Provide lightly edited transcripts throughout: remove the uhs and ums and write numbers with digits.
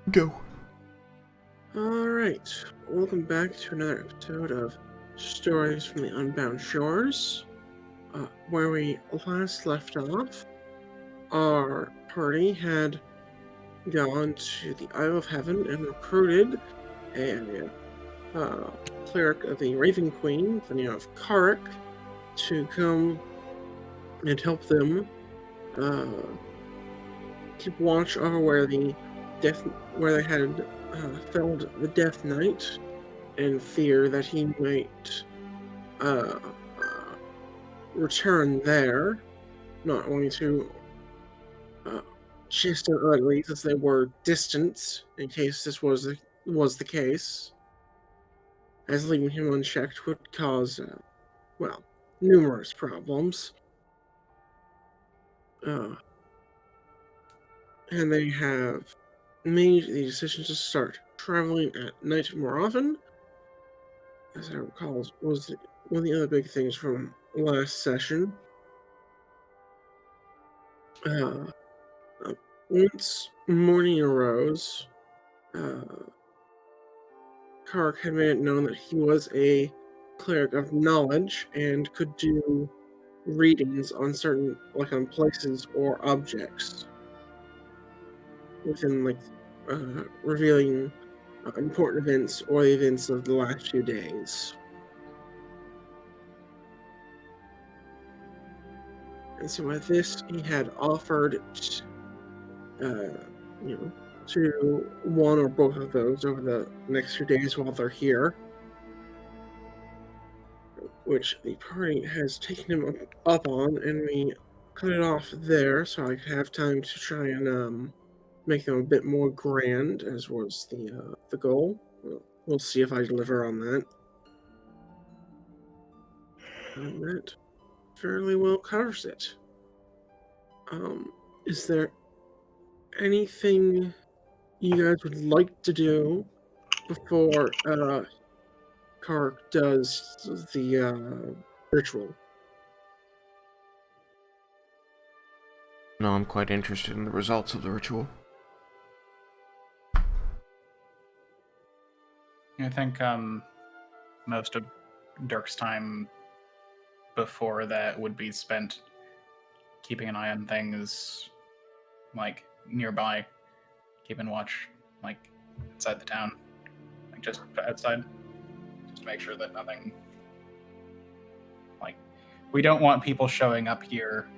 Go. Alright, welcome back to another episode of Stories from the Unbound Shores. Where we last left off, our party had gone to the Isle of Heaven and recruited a cleric of the Raven Queen, the name of Karik, to come and help them keep watch over where they had felled the Death Knight, and fear that he might return there, not only to chase their enemies as they were distant, in case this was the case, as leaving him unchecked would cause, numerous problems. And they have made the decision to start traveling at night more often, as I recall, was one of the other big things from last session. Once morning arose, Kark had made it known that he was a cleric of knowledge and could do readings on certain, on places or objects, within, revealing important events or the events of the last few days. And so with this, he had offered, to one or both of those over the next few days while they're here, which the party has taken him up on, and we cut it off there so I could have time to try and make them a bit more grand, as was the goal. We'll see if I deliver on that. And that fairly well covers it. Is there anything you guys would like to do before Kark does the ritual? No, I'm quite interested in the results of the ritual. I think most of Dirk's time before that would be spent keeping an eye on things like nearby, keeping watch like inside the town, like just outside, just to make sure that nothing, like, we don't want people showing up here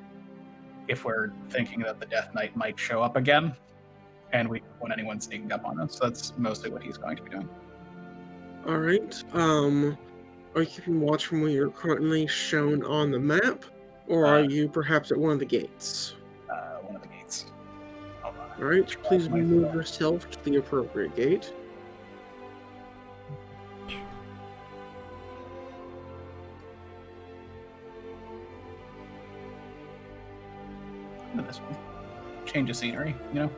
if we're thinking that the Death Knight might show up again, and we don't want anyone sneaking up on us. So that's mostly what he's going to be doing. All right. Are you keeping watch from where you're currently shown on the map, or are you perhaps at one of the gates? One of the gates. All right. Please move yourself to the appropriate gate. This one. Change of scenery, you know?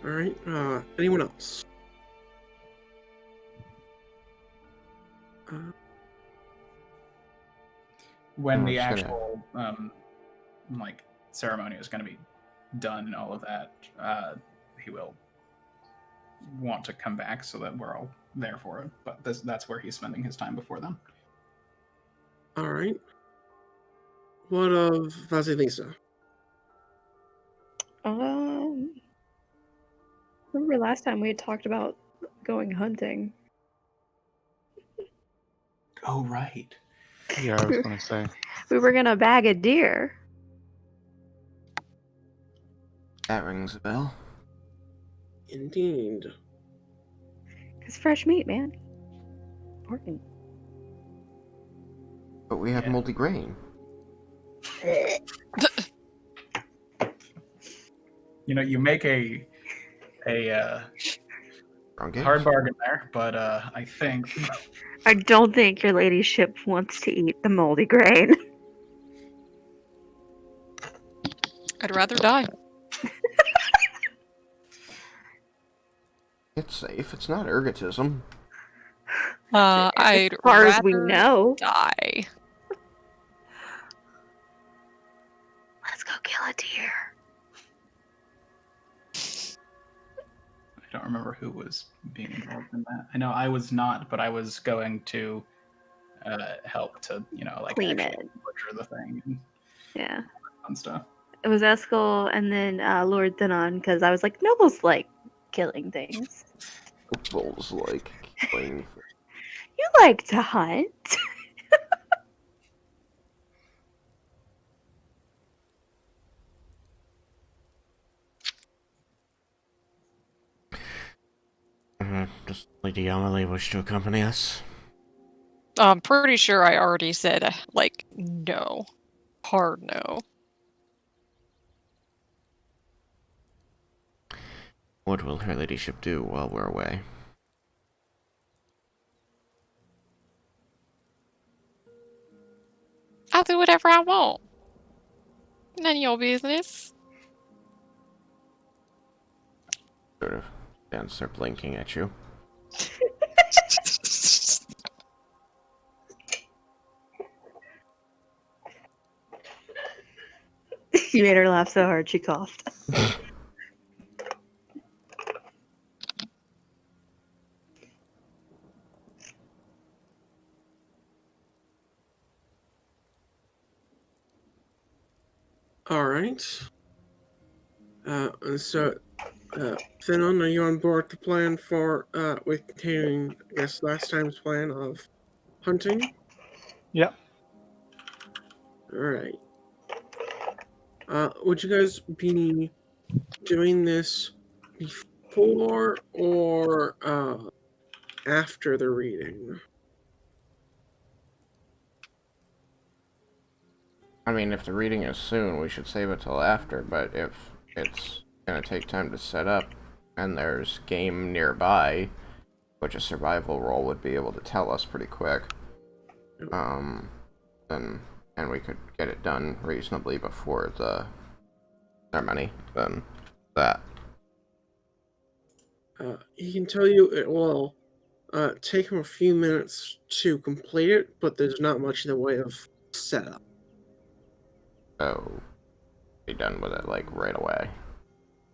All right. Anyone else? When the actual ceremony is going to be done and all of that, he will want to come back so that we're all there for it. But that's where he's spending his time before then. All right. What of Vasilisa? Remember last time we had talked about going hunting? Oh, right. Yeah, I was going to say. We were going to bag a deer. That rings a bell. Indeed. It's fresh meat, man. Important. But we have multi-grain. You know, you make a hard bargain there, but I think... I don't think your ladyship wants to eat the moldy grain. I'd rather die. It's safe. It's not ergotism. I'd as far as we rather know. die. volunteer. I don't remember who was being involved in that. I know I was not, but I was going to help to, like Clean actually it. butcher the thing and Yeah. fun stuff. It was Eskel and then Lord Thenon, because I was like, nobles like killing things. Bulls like killing. You like to hunt. Does Lady Yamale wish to accompany us? I'm pretty sure I already said, no. Hard no. What will her ladyship do while we're away? I'll do whatever I want. None of your business. Sort of stands there blinking at you. You made her laugh so hard she coughed. All right. So, Finon, are you on board the plan for with continuing, I guess, last time's plan of hunting? Yep. All right. Would you guys be doing this before or after the reading? I mean, if the reading is soon, we should save it till after, but if it's gonna take time to set up, and there's game nearby, which a survival roll would be able to tell us pretty quick, then, and we could get it done reasonably before the ceremony, then that. He can tell you it will take him a few minutes to complete it, but there's not much in the way of setup. So, be done with it, like, right away.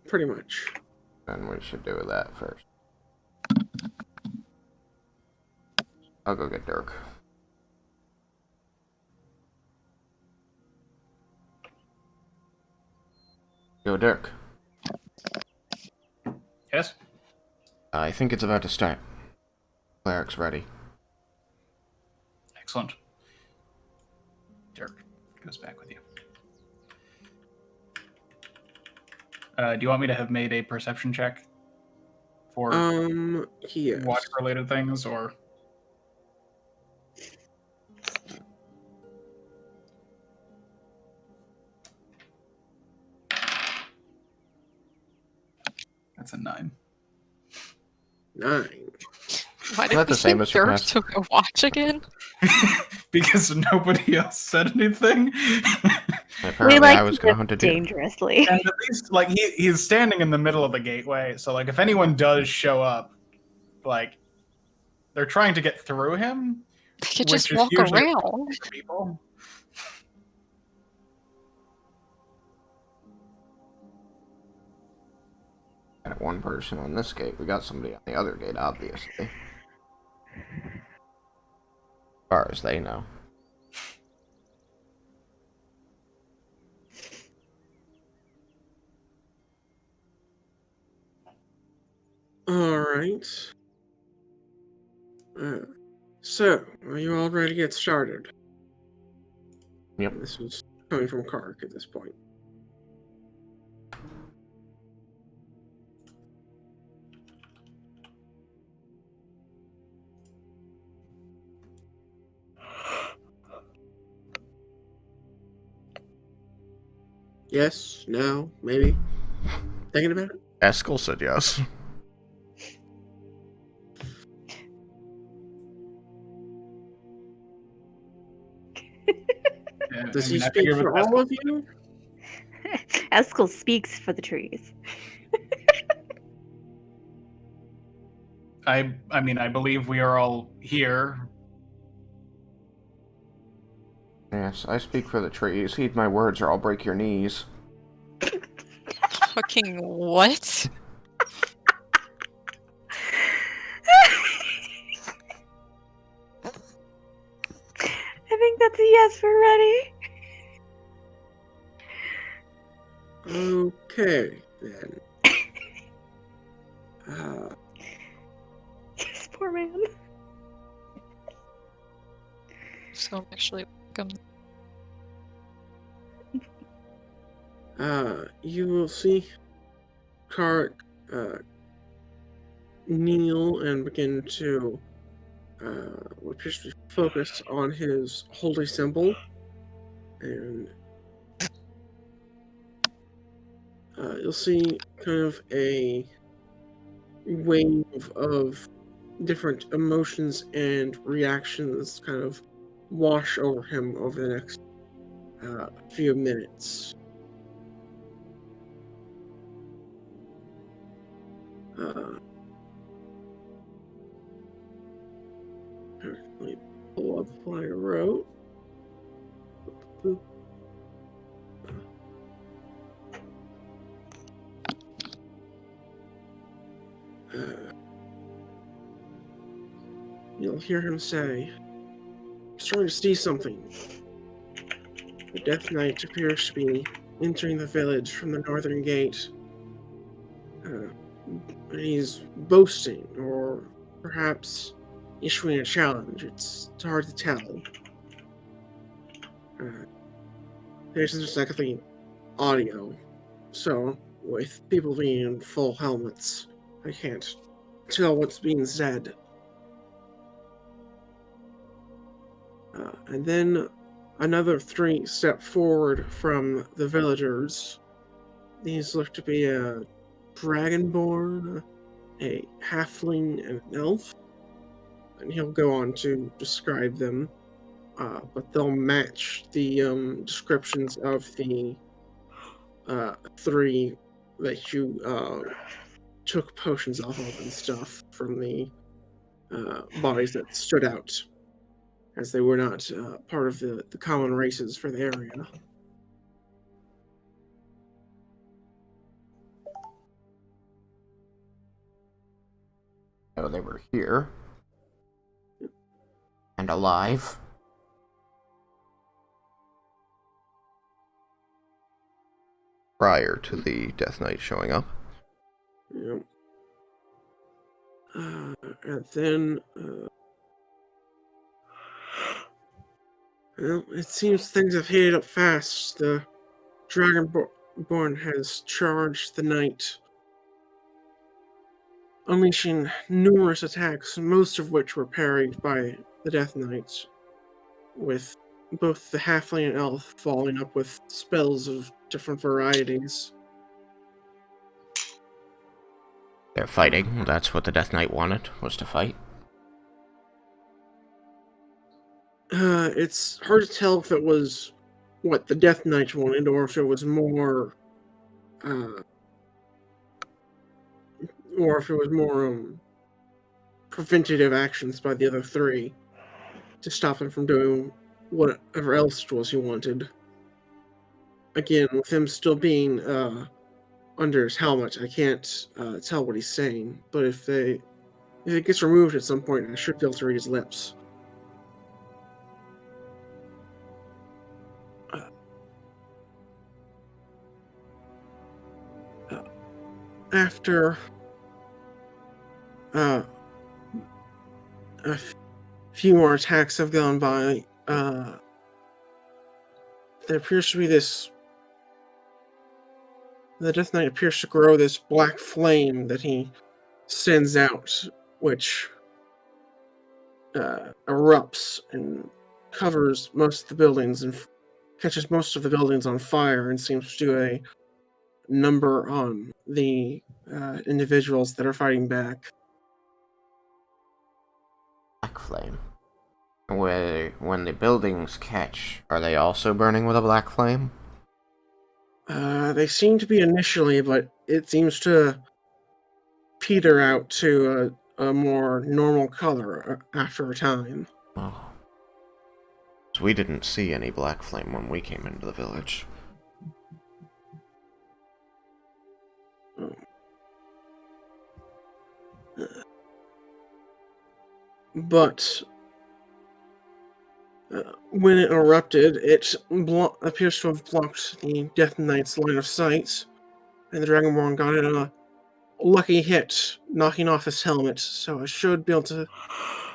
Pretty much. Then we should do that first. I'll go get Dirk. Yo, Dirk. Yes? I think it's about to start. Cleric's ready. Excellent. Dirk goes back with you. Do you want me to have made a perception check for yes. watch-related things, or? That's a 9. 9. Why Is did that we the same say as your Dirk past? took a watch again? Because nobody else said anything. Apparently, I was gonna hunt a deer. dangerously. And at least, like, he's standing in the middle of the gateway, so, like, if anyone does show up, like, they're trying to get through him, They could which just is walk usually around. for people. Got one person on this gate. We got somebody on the other gate, obviously. As far as they know. Alright. So, are you all ready to get started? Yep. This is coming from Kark at this point. Yes? No? Maybe? Thinking about it? Eskel said yes. Yeah, Does I he mean, I speak figure for with all of you? Eskel speaks for the trees. I mean, I believe we are all here. Yes, I speak for the trees. Heed my words or I'll break your knees. Fucking what? I think that's a yes for Ready. Okay, then. This poor man. So I'm actually You will see Kark kneel and begin to what appears to be focused on his holy symbol, and you'll see kind of a wave of different emotions and reactions kind of wash over him over the next few minutes. Let me pull up what I wrote. You'll hear him say, starting to see something. The Death Knight appears to be entering the village from the northern gate. He's boasting, or perhaps issuing a challenge. It's hard to tell. There's just exactly audio, so with people being in full helmets, I can't tell what's being said. And then another 3 step forward from the villagers. These look to be a dragonborn, a halfling, and an elf. And he'll go on to describe them, but they'll match the descriptions of the 3 that you took potions off of and stuff from the bodies that stood out, as they were not part of the common races for the area. Oh, they were here. And alive. Prior to the Death Knight showing up. Yep. And then, well, it seems things have heated up fast. The Dragonborn has charged the night, unleashing numerous attacks, most of which were parried by the Death Knights, with both the halfling and elf following up with spells of different varieties. They're fighting. That's what the Death Knight wanted, was to fight. It's hard to tell if it was what the Death Knight wanted, or if it was more, preventative actions by the other 3 to stop him from doing whatever else it was he wanted. Again, with him still being under his helmet, I can't tell what he's saying. But if it gets removed at some point, I should be able to read his lips. After a few more attacks have gone by, there appears to be this. The Death Knight appears to grow this black flame that he sends out, which erupts and covers most of the buildings and catches most of the buildings on fire, and seems to do a number on the individuals that are fighting back. Black flame. When the buildings catch, are they also burning with a black flame? They seem to be initially, but it seems to peter out to a more normal color after a time. Oh. So we didn't see any black flame when we came into the village. but when it erupted, it appears to have blocked the Death Knight's line of sight, and the Dragonborn got in a lucky hit, knocking off his helmet, so I should be able to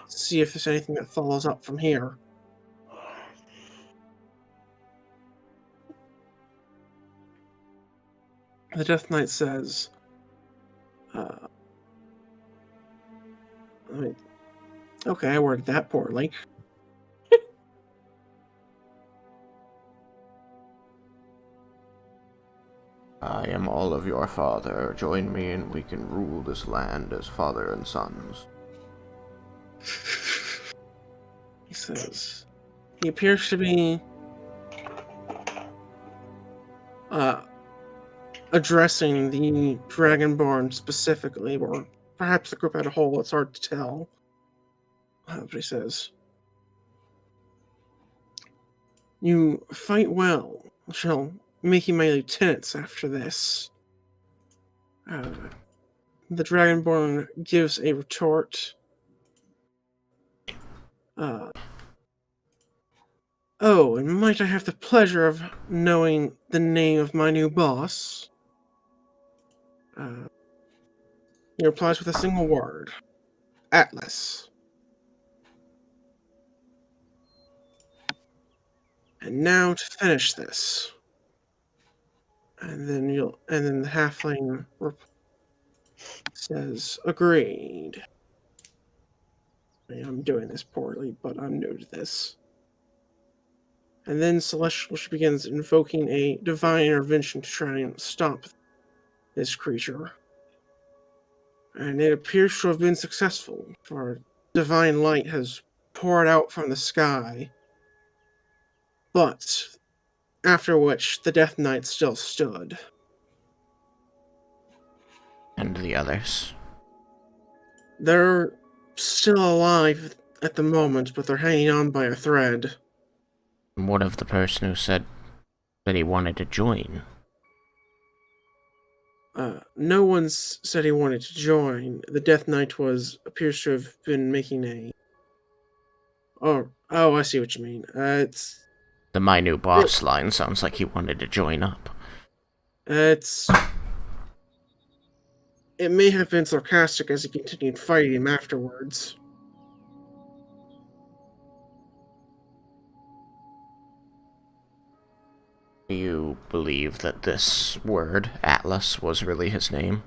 see if there's anything that follows up from here. The Death Knight says, okay, I worded that poorly. I am all of your father. Join me and we can rule this land as father and sons. He says, he appears to be addressing the Dragonborn specifically, or perhaps the group as a whole, it's hard to tell. But he says, you fight well. I shall make you my lieutenants after this. The Dragonborn gives a retort. Oh, and might I have the pleasure of knowing the name of my new boss? He replies with a single word. Atlas. And now to finish this. And then the halfling says, agreed. I'm doing this poorly, but I'm new to this. And then Celestial begins invoking a divine intervention to try and stop this creature. And it appears to have been successful, for divine light has poured out from the sky. But after which the Death Knight still stood. And the others? They're still alive at the moment, but they're hanging on by a thread. What of the person who said that he wanted to join? No one's said he wanted to join. The Death Knight appears to have been making a... Oh, I see what you mean. It's... The my new boss line sounds like he wanted to join up. It may have been sarcastic as he continued fighting him afterwards. Do you believe that this word, Atlas, was really his name?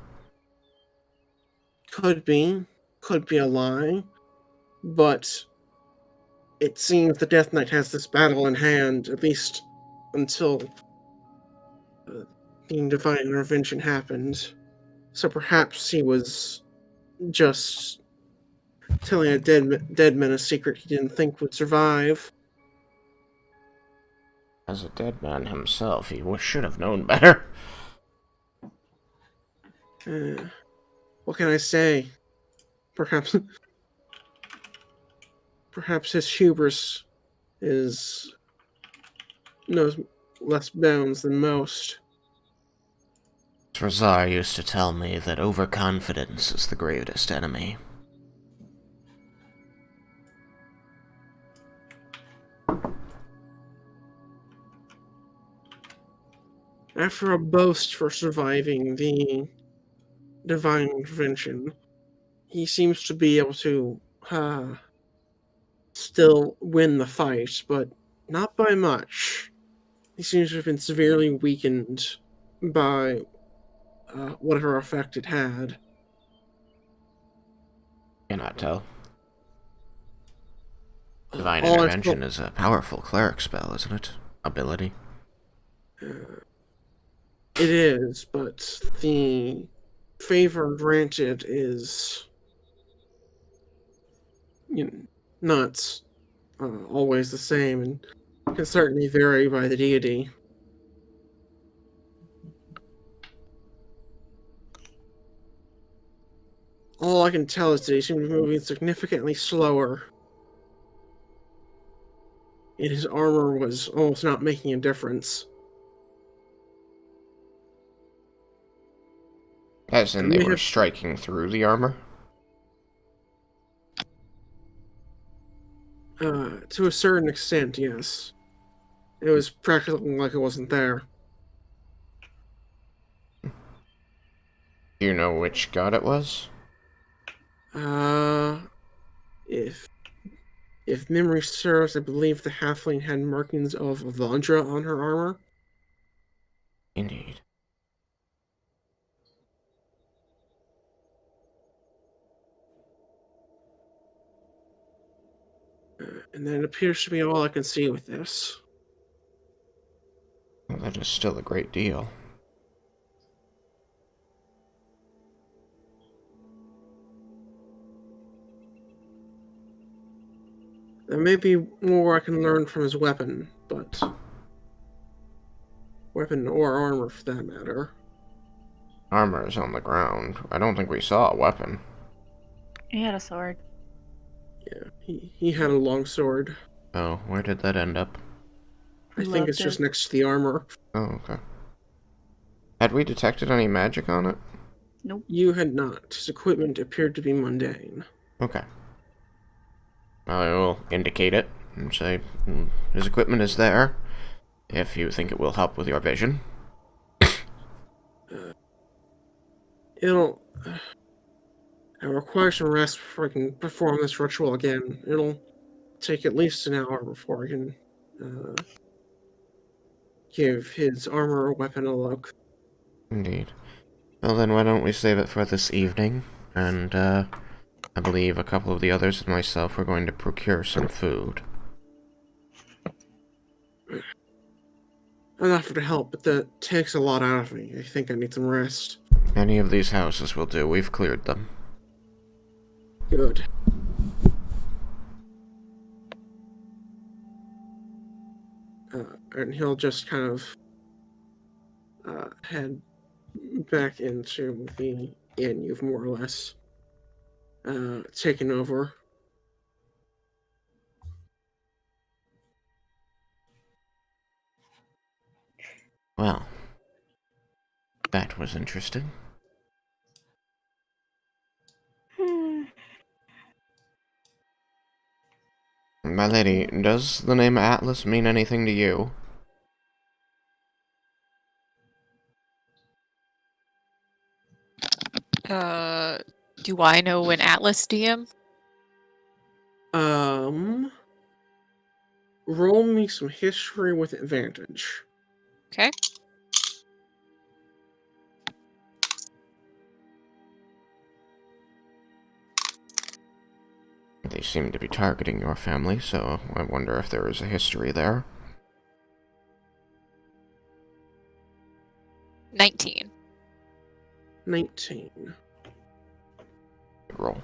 Could be a lie, but it seems the Death Knight has this battle in hand, at least until the divine intervention happened. So perhaps he was just telling a dead man a secret he didn't think would survive. As a dead man himself, he should have known better. What can I say? Perhaps his hubris knows less bounds than most. Razar used to tell me that overconfidence is the greatest enemy. After a boast for surviving the divine intervention, he seems to be able to still win the fight, but not by much. He seems to have been severely weakened by whatever effect it had. Cannot tell. Divine intervention is a powerful cleric spell, isn't it? Ability. It is, but the favor granted is not always the same, and can certainly vary by the deity. All I can tell is that he seemed to be moving significantly slower, and his armor was almost not making a difference. As in, they were striking through the armor? To a certain extent, yes. It was practically like it wasn't there. Do you know which god it was? If memory serves, I believe the halfling had markings of Avandra on her armor. Indeed. And that appears to be all I can see with this. Well, that is still a great deal. There may be more I can learn from his weapon, but... weapon or armor, for that matter. Armor is on the ground. I don't think we saw a weapon. He had a sword. Yeah, he had a long sword. Oh, where did that end up? I think it's just next to the armor. Oh, okay. Had we detected any magic on it? Nope. You had not. His equipment appeared to be mundane. Okay. I will indicate it and say his equipment is there, if you think it will help with your vision. It'll... I require some rest before I can perform this ritual again. It'll take at least an hour before I can give his armor or weapon a look. Indeed. Well, then why don't we save it for this evening? And, I believe a couple of the others and myself are going to procure some food. I'd offer to help, but that takes a lot out of me. I think I need some rest. Any of these houses will do. We've cleared them. Good. And he'll just kind of head back into the inn you've more or less taken over. Well, that was interesting. My lady, does the name Atlas mean anything to you? Do I know an Atlas DM? Roll me some history with advantage. Okay. They seem to be targeting your family, so I wonder if there is a history there. 19. 19. Roll.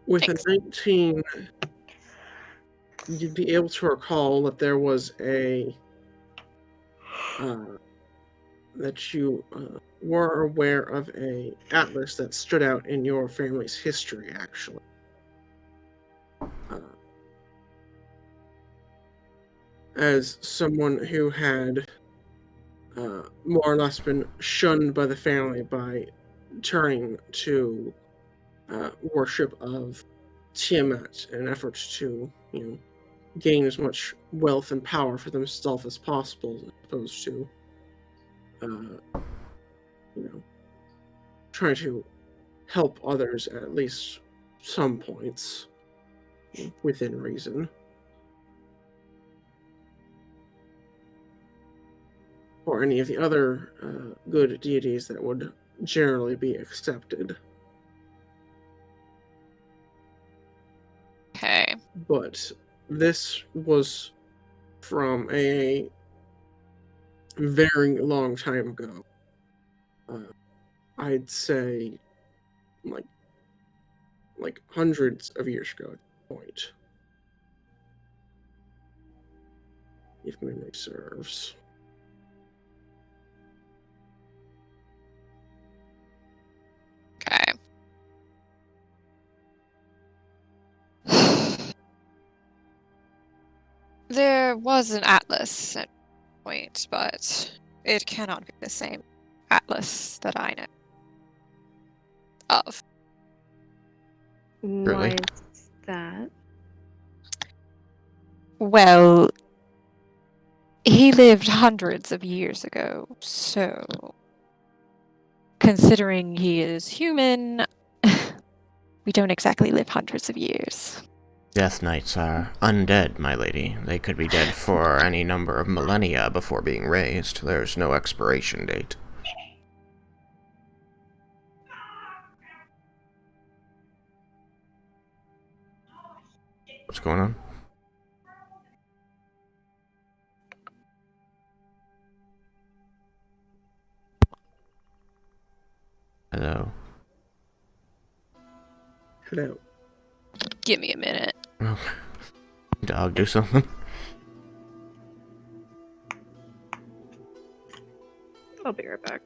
With Thanks. a 19, you'd be able to recall that there was a... that you were aware of a atlas that stood out in your family's history, actually. As someone who had more or less been shunned by the family by turning to worship of Tiamat in an effort to, gain as much wealth and power for themselves as possible, as opposed to, trying to help others at least some points within reason. Or any of the other good deities that would generally be accepted. Okay. But this was from a very long time ago. I'd say like hundreds of years ago at this point. If memory serves. Okay. There was an atlas at one point, but it cannot be the same atlas that I know of. Really? Why is that? Well, he lived hundreds of years ago, so considering he is human, we don't exactly live hundreds of years. Death Knights are undead, my lady. They could be dead for any number of millennia before being raised. There's no expiration date. What's going on? Hello. Hello. Give me a minute. Dog, do something. I'll be right back.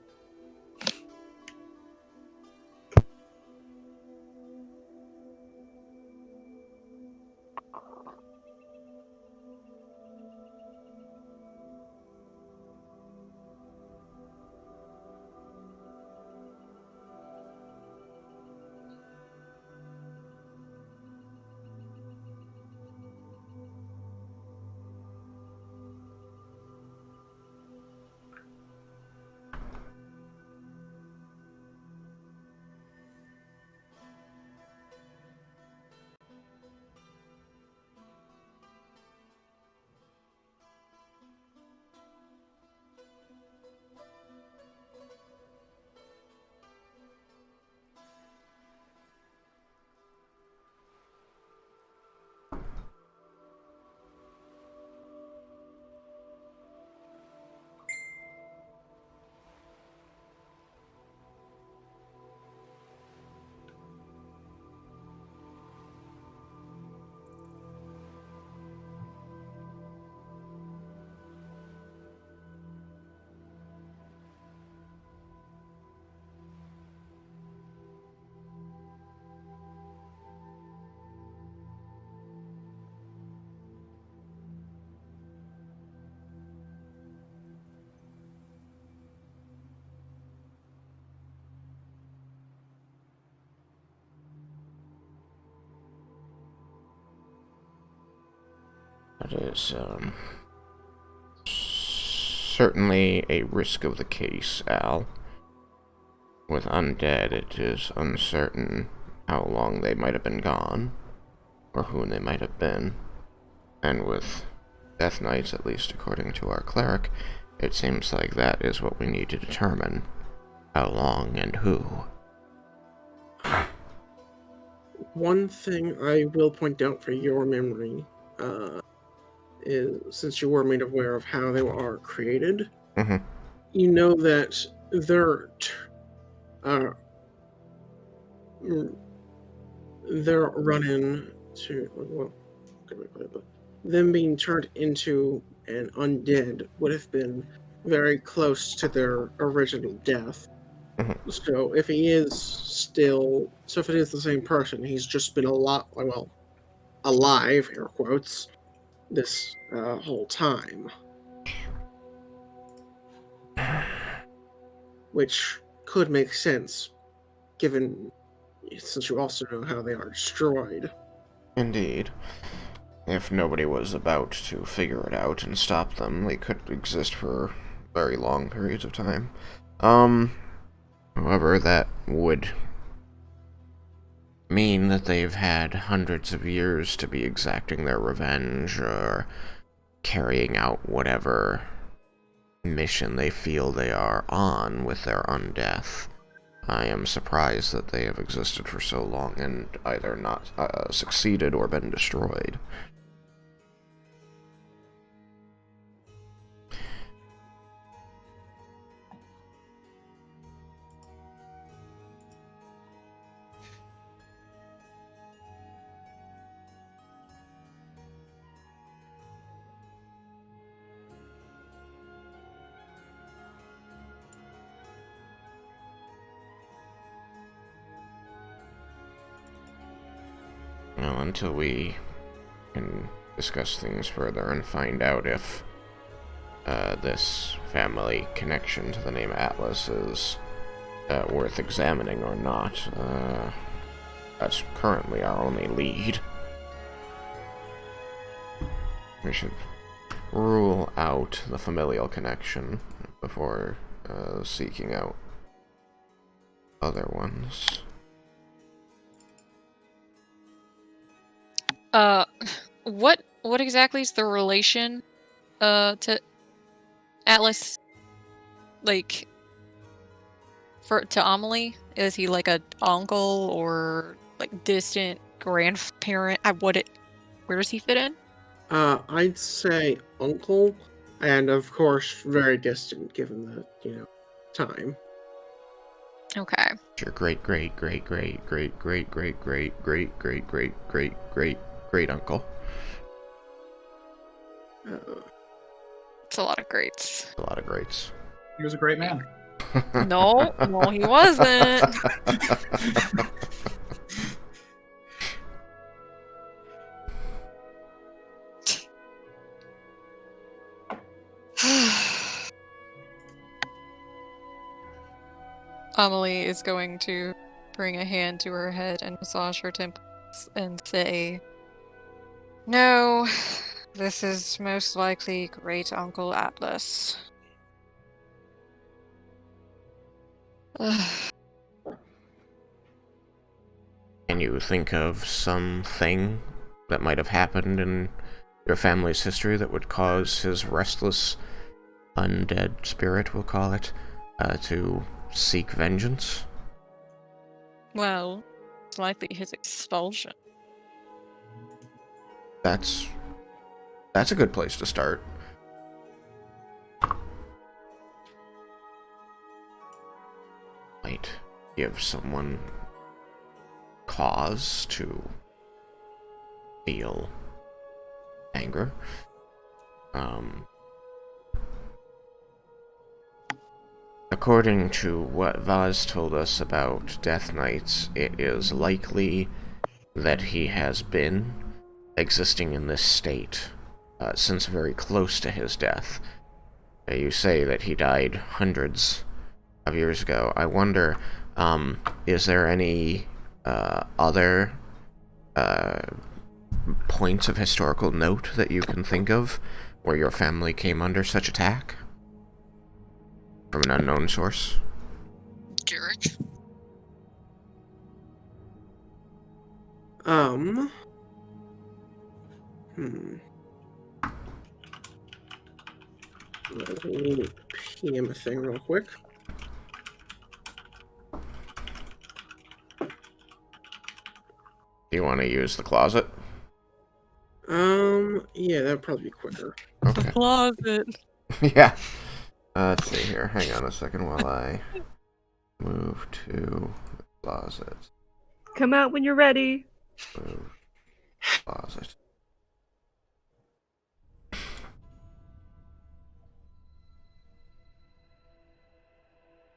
That is, certainly a risk of the case, Al. With undead, it is uncertain how long they might have been gone, or who they might have been. And with Death Knights, at least according to our cleric, it seems like that is what we need to determine. How long and who. One thing I will point out for your memory is, since you were made aware of how they are created, Mm-hmm. you know that their run-in to, well, how can I put it, but them being turned into an undead would have been very close to their original death. Mhm. So if he is still, so if it is the same person, he's just been alive, air quotes, this whole time. Which could make sense, given, since you also know how they are destroyed. Indeed. If nobody was about to figure it out and stop them, they could exist for very long periods of time. However, that would mean that they've had hundreds of years to be exacting their revenge or carrying out whatever mission they feel they are on with their undeath. I am surprised that they have existed for so long and either not succeeded or been destroyed. Well, until we can discuss things further and find out if this family connection to the name Atlas is worth examining or not. That's currently our only lead. We should rule out the familial connection before seeking out other ones. What exactly is the relation to Atlas, like, to Amelie? Is he like a uncle or like distant grandparent? Where does he fit in? I'd say uncle, and of course, very distant given the, time. Okay. Your great great great great great great great great great great great great great great uncle. It's a lot of greats. A lot of greats. He was a great man. No, he wasn't. Amelie is going to bring a hand to her head and massage her temples and say, "No, this is most likely Great Uncle Atlas." Can you think of something that might have happened in your family's history that would cause his restless undead spirit, we'll call it, to seek vengeance? Well, it's likely his expulsion. That's a good place to start. Might give someone cause to feel anger. According to what Vaz told us about Death Knights, it is likely that he has been existing in this state since very close to his death. You say that he died hundreds of years ago. I wonder, is there any other points of historical note that you can think of where your family came under such attack? From an unknown source? Derek? Let me PM a thing real quick. Do you want to use the closet? Yeah, that'd probably be quicker. Okay. The closet. Yeah. Let's see here. Hang on a second while I move to the closet. Come out when you're ready. Move closet.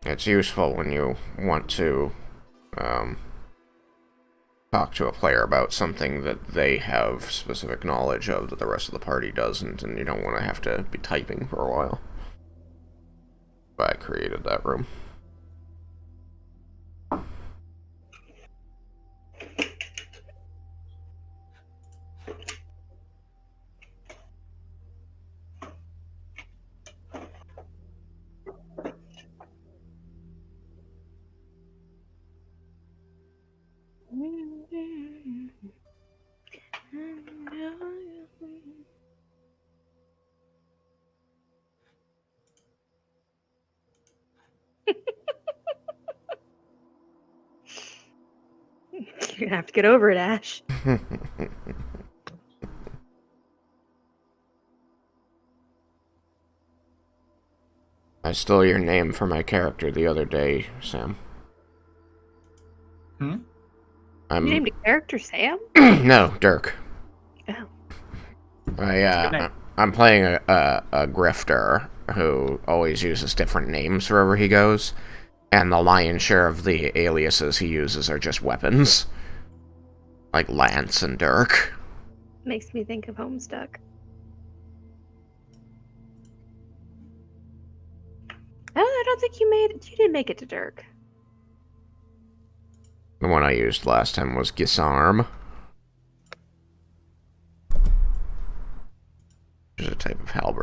It's useful when you want to talk to a player about something that they have specific knowledge of that the rest of the party doesn't, and you don't want to have to be typing for a while. But I created that room. You're gonna have to get over it, Ash. I stole your name for my character the other day, Sam. Hmm? You named a character Sam? No, Dirk. Oh. I'm playing a grifter who always uses different names wherever he goes, and the lion's share of the aliases he uses are just weapons. Like Lance and Dirk. Makes me think of Homestuck. Oh, I don't think you didn't make it to Dirk. The one I used last time was Gisarm.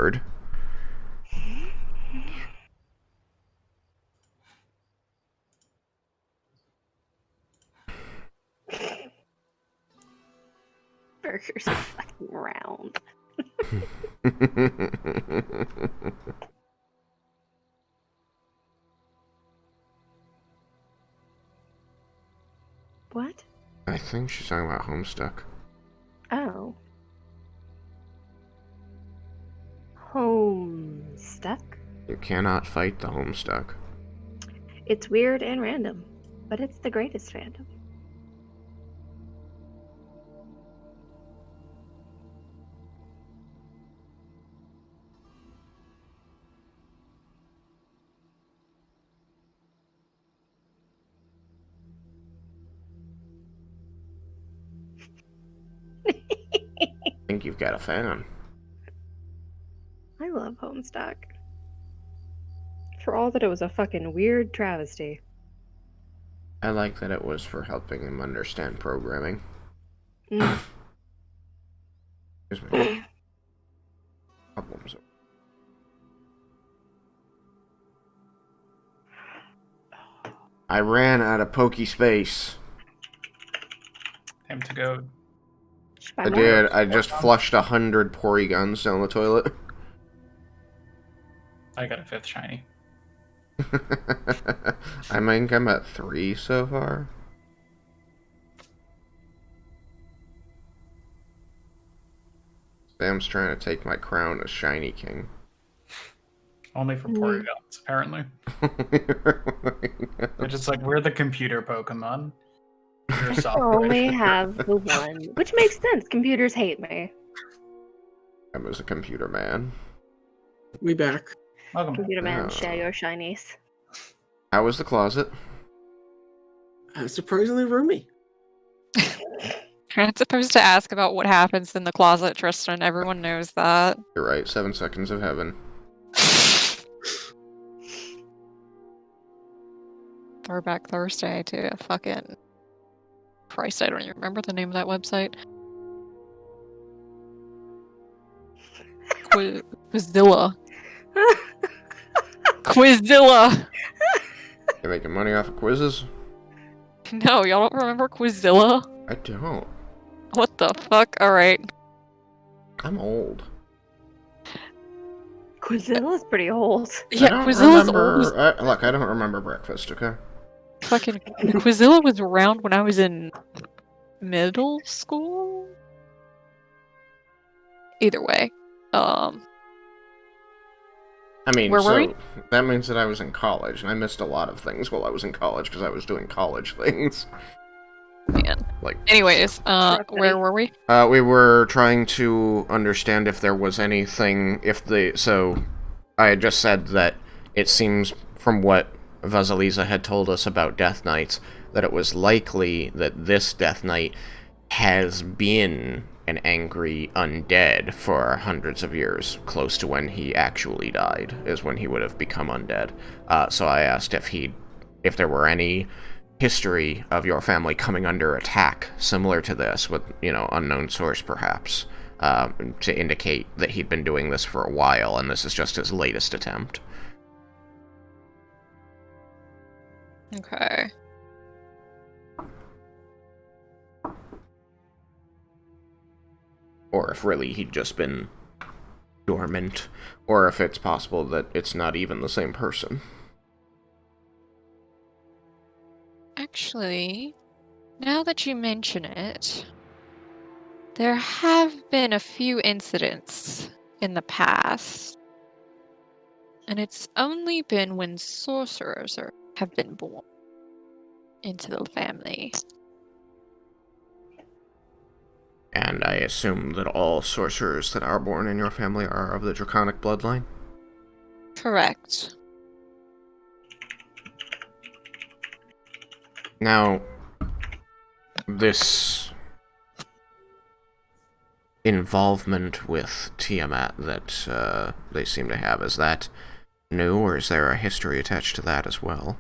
Lord. Burgers are fucking round. What? I think she's talking about Homestuck. Oh. Homestuck? You cannot fight the Homestuck. It's weird and random, but it's the greatest fandom. I think you've got a fan. I love Homestuck. For all that it was a fucking weird travesty. I like that it was for helping him understand programming. Mm. Excuse me. Problems. I ran out of pokey space. Time to go. Should buy I more. did. I just flushed 100 pori guns down the toilet. I got a 5th shiny. I think I'm at 3 so far. Sam's trying to take my crown as Shiny King. Only for Porygons, apparently. They're just like, we're the computer Pokemon. You're a I software. only have the one, which makes sense. Computers hate me. I'm as a computer man. We back. Welcome. Computer man, Oh. share your shinies. How was the closet? Surprisingly roomy. You're not supposed to ask about what happens in the closet, Tristan. Everyone knows that. You're right, 7 seconds of heaven. Throwback Thursday to fucking... Christ, I don't even remember the name of that website. Quizilla. Quizilla! You making money off of quizzes? No, y'all don't remember Quizilla? I don't. What the fuck? Alright. I'm old. Quizilla's pretty old. Yeah, I don't Quizilla's remember. old as Look, I don't remember breakfast, okay? fucking... Quizilla was around when I was in middle school? Either way. I mean, Where were we? that means that I was in college, and I missed a lot of things while I was in college because I was doing college things. Man. Like, Anyways, where were we? we were trying to understand if there was anything, so I had just said that it seems from what Vasilisa had told us about Death Knights, that it was likely that this Death Knight has been an angry undead for hundreds of years, close to when he actually died, is when he would have become undead. So I asked if there were any history of your family coming under attack similar to this, with, unknown source perhaps, to indicate that he'd been doing this for a while, and this is just his latest attempt. Okay. Or if really he'd just been dormant, or if it's possible that it's not even the same person. Actually, now that you mention it, there have been a few incidents in the past, and it's only been when sorcerers have been born into the family. And I assume that all sorcerers that are born in your family are of the draconic bloodline? Correct. Now, this involvement with Tiamat that they seem to have, is that new, or is there a history attached to that as well?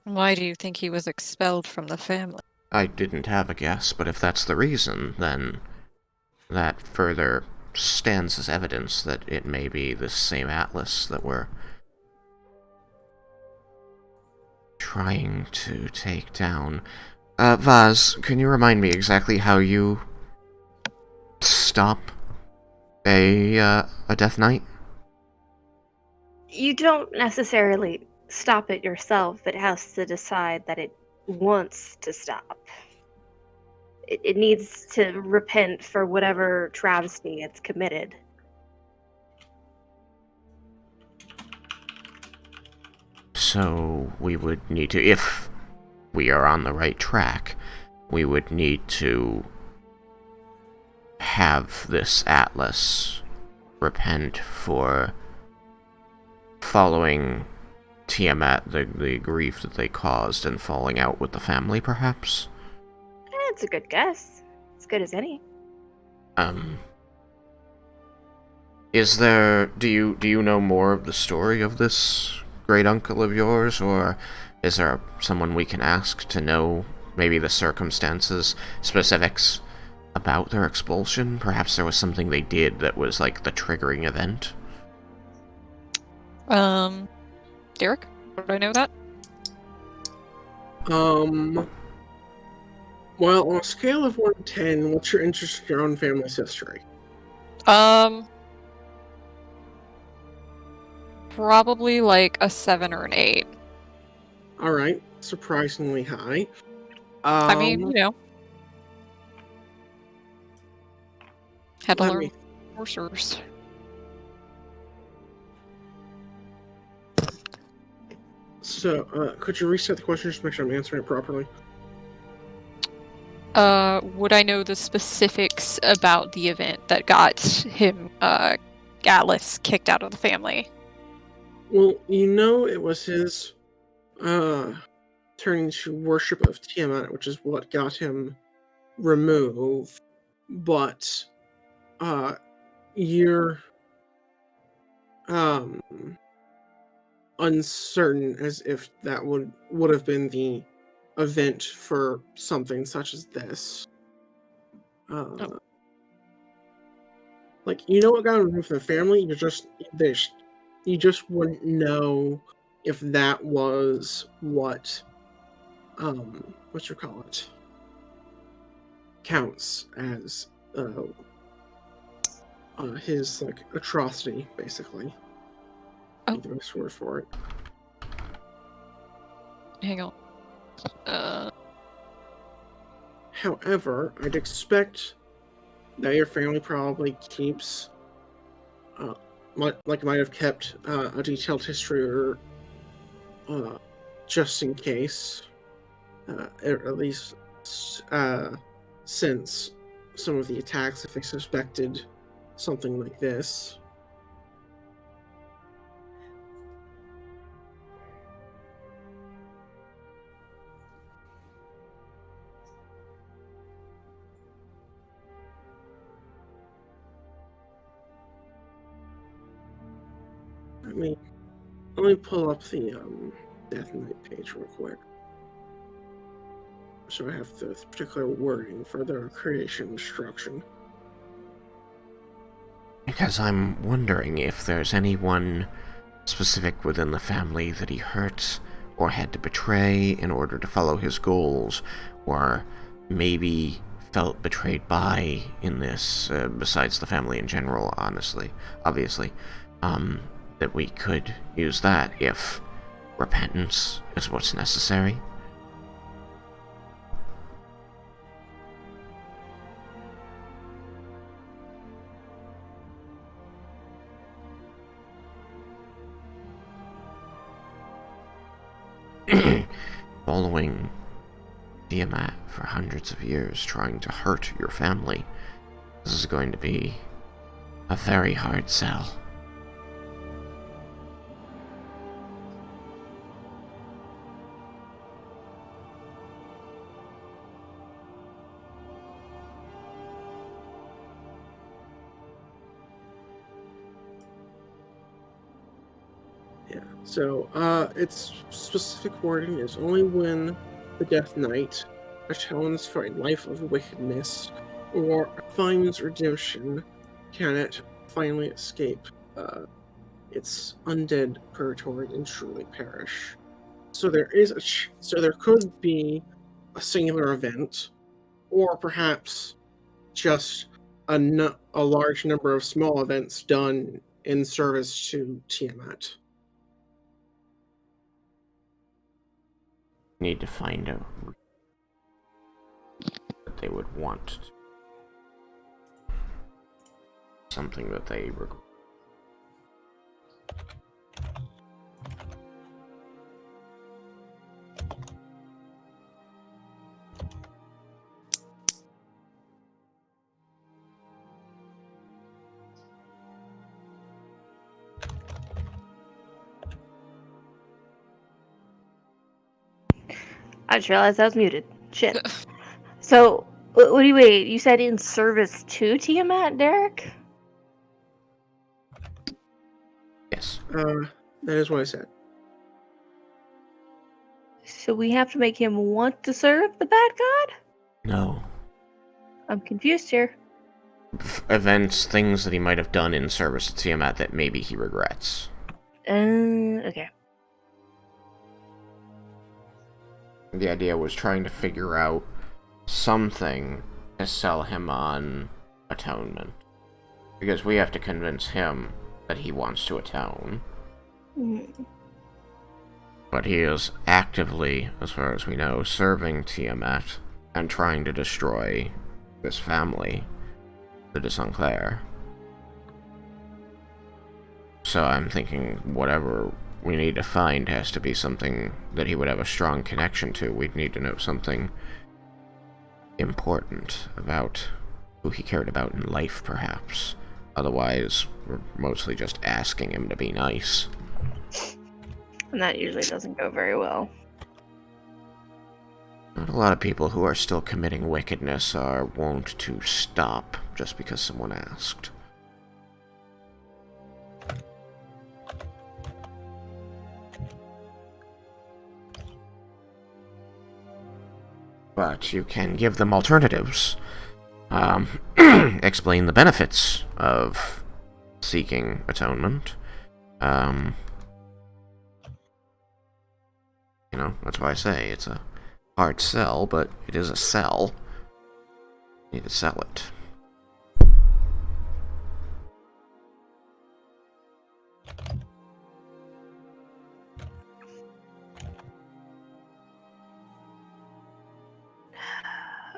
Why do you think he was expelled from the family? I didn't have a guess, but if that's the reason, then that further stands as evidence that it may be the same Atlas that we're trying to take down. Vaz, can you remind me exactly how you stop a Death Knight? You don't necessarily stop it yourself. It has to decide that it wants to stop. It needs to repent for whatever travesty it's committed. So we would need to, if we are on the right track, we would need to have this Atlas repent for following Tiamat, the grief that they caused, and falling out with the family, perhaps? That's a good guess. As good as any. Is there... Do you know more of the story of this great uncle of yours, or is there someone we can ask to know maybe the circumstances, specifics about their expulsion? Perhaps there was something they did that was like the triggering event? Derek, would I know that? Well, on a scale of 1 to 10, what's your interest in your own family's history? Probably like a 7 or an 8. Alright, surprisingly high. I mean, you know. Had to let learn me- sorcerers. So, could you reset the question just to make sure I'm answering it properly? Would I know the specifics about the event that got him, Atlas kicked out of the family? Well, you know it was his, turning to worship of Tiamat, which is what got him removed, but, you're, uncertain as if that would have been the event for something such as this. Like, you know what got him removed from the family? You just wouldn't know if that was what you call it, counts as his like atrocity, basically. Oh. The best word for it. Hang on. However, I'd expect that your family probably keeps, might have kept a detailed history, or just in case, at least since some of the attacks, if they suspected something like this. Let me pull up the Death Knight page real quick, so I have the particular wording for their creation instruction. Because I'm wondering if there's anyone specific within the family that he hurt or had to betray in order to follow his goals, or maybe felt betrayed by in this, besides the family in general, obviously, that we could use that if repentance is what's necessary. Following Tiamat for hundreds of years, trying to hurt your family, this is going to be a very hard sell. So, its specific wording is only when the Death Knight atones for a life of wickedness or finds redemption can it finally escape its undead purgatory and truly perish. So there is so there could be a singular event, or perhaps just a large number of small events done in service to Tiamat. Need to find out that they would want to. Something that they regret. I just realized I was muted. Shit. So, what do you wait? You said in service to Tiamat, Derek? Yes. That is what I said. So we have to make him want to serve the bad god? No. I'm confused here. Events, things that he might have done in service to Tiamat that maybe he regrets. Okay. The idea was trying to figure out something to sell him on atonement. Because we have to convince him that he wants to atone. But he is actively, as far as we know, serving Tiamat and trying to destroy this family, the de Sinclair. So I'm thinking whatever we need to find has to be something that he would have a strong connection to. We'd need to know something important about who he cared about in life, perhaps. Otherwise, we're mostly just asking him to be nice. And that usually doesn't go very well. Not a lot of people who are still committing wickedness are wont to stop just because someone asked. But you can give them alternatives. Explain the benefits of seeking atonement. You know, that's why I say it's a hard sell, but it is a sell. You need to sell it.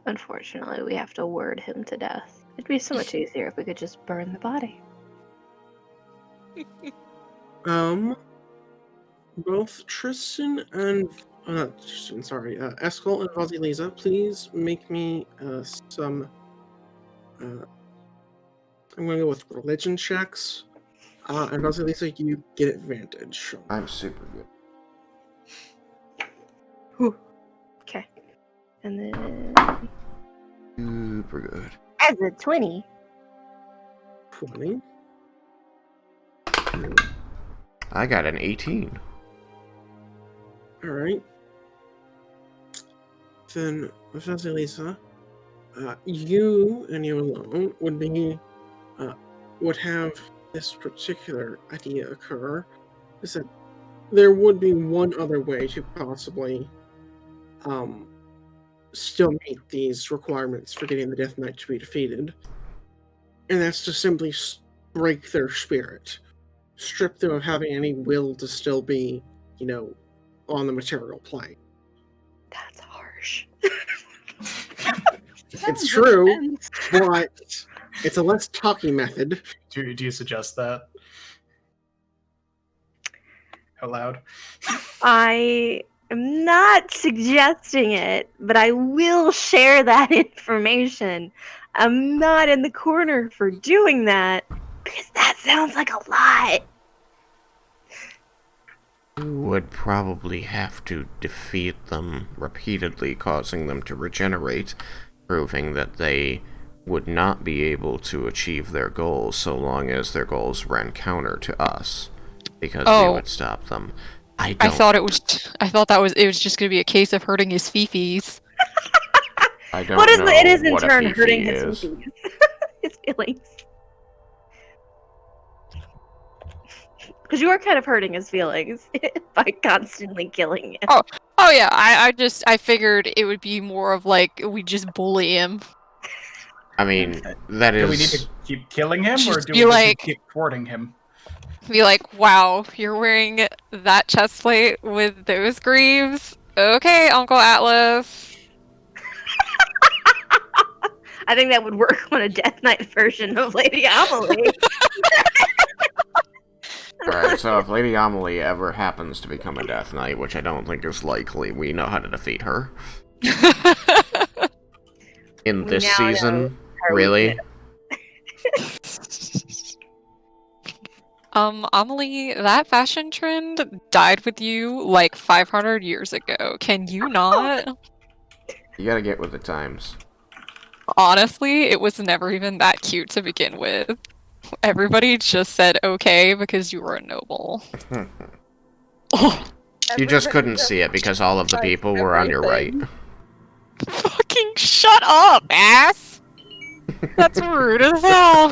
Unfortunately, we have to word him to death. It'd be so much easier if we could just burn the body. Both Tristan and Eskel and Vasilisa, please make me some. I'm gonna go with religion checks. And Vasilisa, you get advantage. I'm super good. Okay. And then... Super good. As a 20. 20. I got an 18. Alright. Then, Vasilisa, you and you alone would have this particular idea occur, is that there would be one other way to possibly still meet these requirements for getting the Death Knight to be defeated, and that's to simply break their spirit, strip them of having any will to still be, on the material plane. That's harsh. It's true, but it's a less talky method. Do you suggest that? Out loud? I am not suggesting it, but I will share that information. I'm not in the corner for doing that, because that sounds like a lot. You would probably have to defeat them repeatedly, causing them to regenerate, proving that they would not be able to achieve their goals so long as their goals ran counter to us, because we would stop them. I thought it was just gonna be a case of hurting his fifis. I don't know it is in what a turn fifi hurting is. his feelings. His feelings. Because you are kind of hurting his feelings by constantly killing him. Oh yeah, I figured it would be more of like we just bully him. I mean, that Do we need to is... keep killing him, or Just do be we just like- keep thwarting him? Be like, wow, you're wearing that chest plate with those greaves? Okay, Uncle Atlas. I think that would work on a Death Knight version of Lady Amelie. Alright, so if Lady Amelie ever happens to become a Death Knight, which I don't think is likely, we know how to defeat her. In We this now know season? her Really? Amelie, that fashion trend died with you like 500 years ago. Can you not? You gotta get with the times. Honestly, it was never even that cute to begin with. Everybody just said okay because you were a noble. You just couldn't see it because all of the people were on your right. Fucking shut up, ass! That's rude as hell.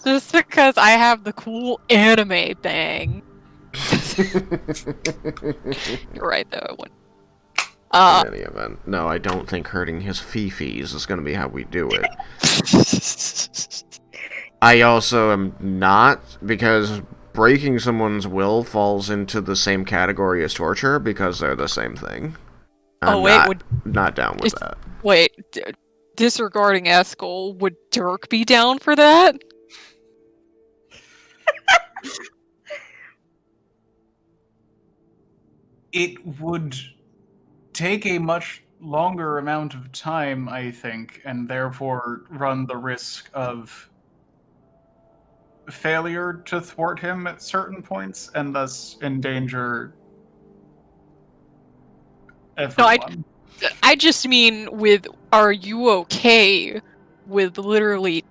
Just because I have the cool anime thing. You're right, though. I wouldn't. In any event. No, I don't think hurting his fifis is gonna be how we do it. I also am not, because breaking someone's will falls into the same category as torture because they're the same thing. I'm not down with that. Wait, disregarding Eskel, would Dirk be down for that? It would take a much longer amount of time, I think, and therefore run the risk of failure to thwart him at certain points, and thus endanger everyone. I just mean with, are you okay with literally,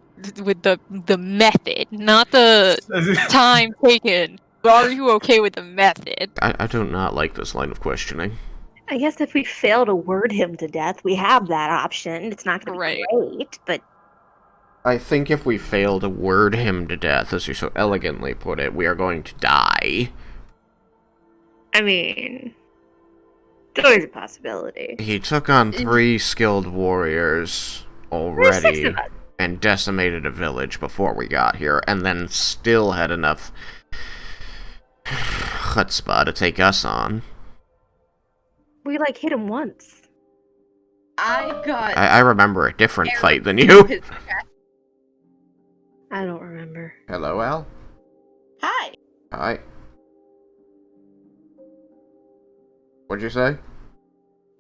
with the method, not the time taken, but are you okay with the method? I do not like this line of questioning. I guess if we fail to word him to death, we have that option. It's not going to be great, but I think if we fail to word him to death, as you so elegantly put it, we are going to die. I mean, it's always a possibility. He took on 3 skilled warriors already and decimated a village before we got here, and then still had enough chutzpah to take us on. We, like, hit him once. I remember a different fight than you. I don't remember. Hello, Al? Hi. Hi. What'd you say?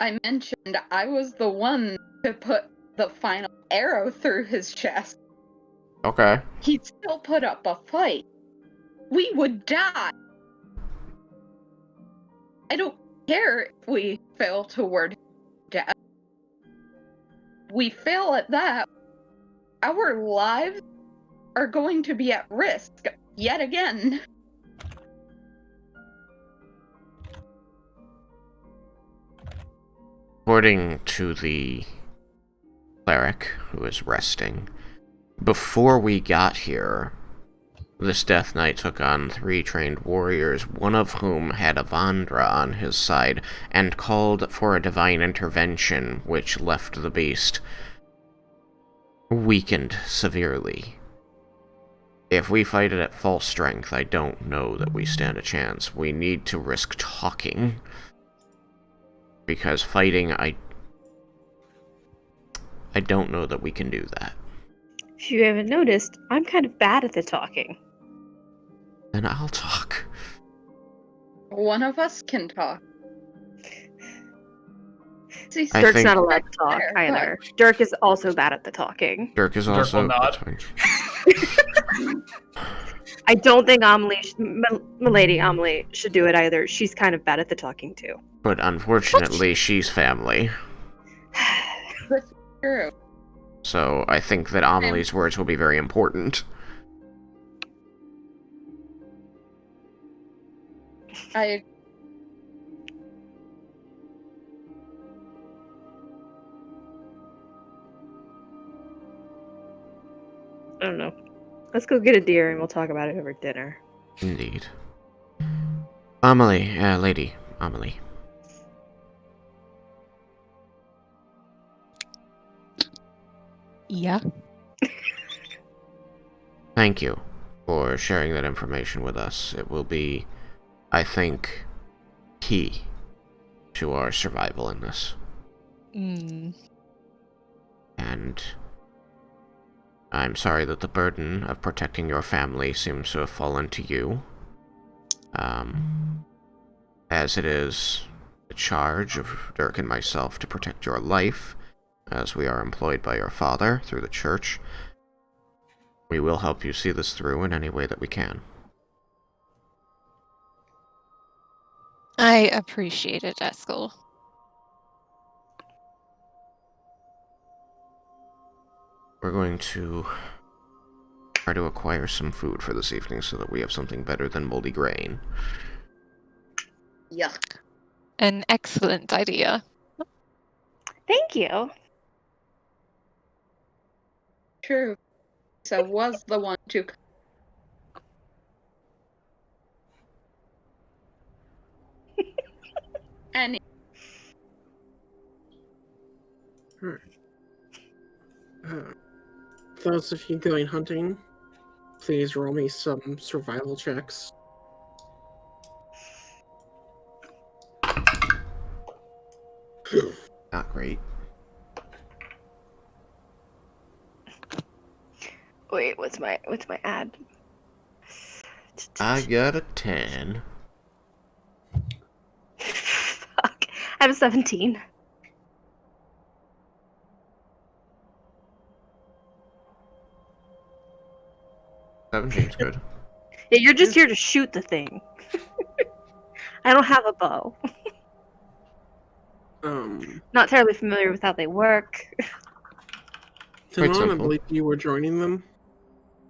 I mentioned I was the one to put the final arrow through his chest. Okay. He'd still put up a fight. We would die. I don't care if we fail to word death. We fail at that. Our lives are going to be at risk yet again. According to the cleric who is resting, before we got here, this Death Knight took on 3 trained warriors, one of whom had Avandra on his side, and called for a divine intervention, which left the beast weakened severely. If we fight it at full strength, I don't know that we stand a chance. We need to risk talking. Because fighting, I don't know that we can do that. If you haven't noticed, I'm kind of bad at the talking. Then I'll talk. One of us can talk. See, I Dirk's think- not allowed to talk either. Dirk is also bad at the talking. Dirk is Dirk also... will nod. I don't think Milady Amelie should do it either. She's kind of bad at the talking too. But unfortunately, she's family. That's true. So I think that Amelie's words will be very important. I don't know. Let's go get a deer and we'll talk about it over dinner. Indeed. Amelie, Lady Amelie. Yeah. Thank you for sharing that information with us. It will be, I think, key to our survival in this. Mm. And I'm sorry that the burden of protecting your family seems to have fallen to you. As it is the charge of Dirk and myself to protect your life, as we are employed by your father through the church, we will help you see this through in any way that we can. I appreciate it, Eskel. We're going to try to acquire some food for this evening so that we have something better than moldy grain. Yuck. An excellent idea. Thank you. True. So was the one to. And Those of you going hunting, please roll me some survival checks. Not great. Wait, what's my ad? I got a 10. Fuck. I have a 17. Seventeen's good. Yeah, you're just here to shoot the thing. I don't have a bow. Not terribly familiar with how they work. Quite Thanon, I simple. believe you were joining them.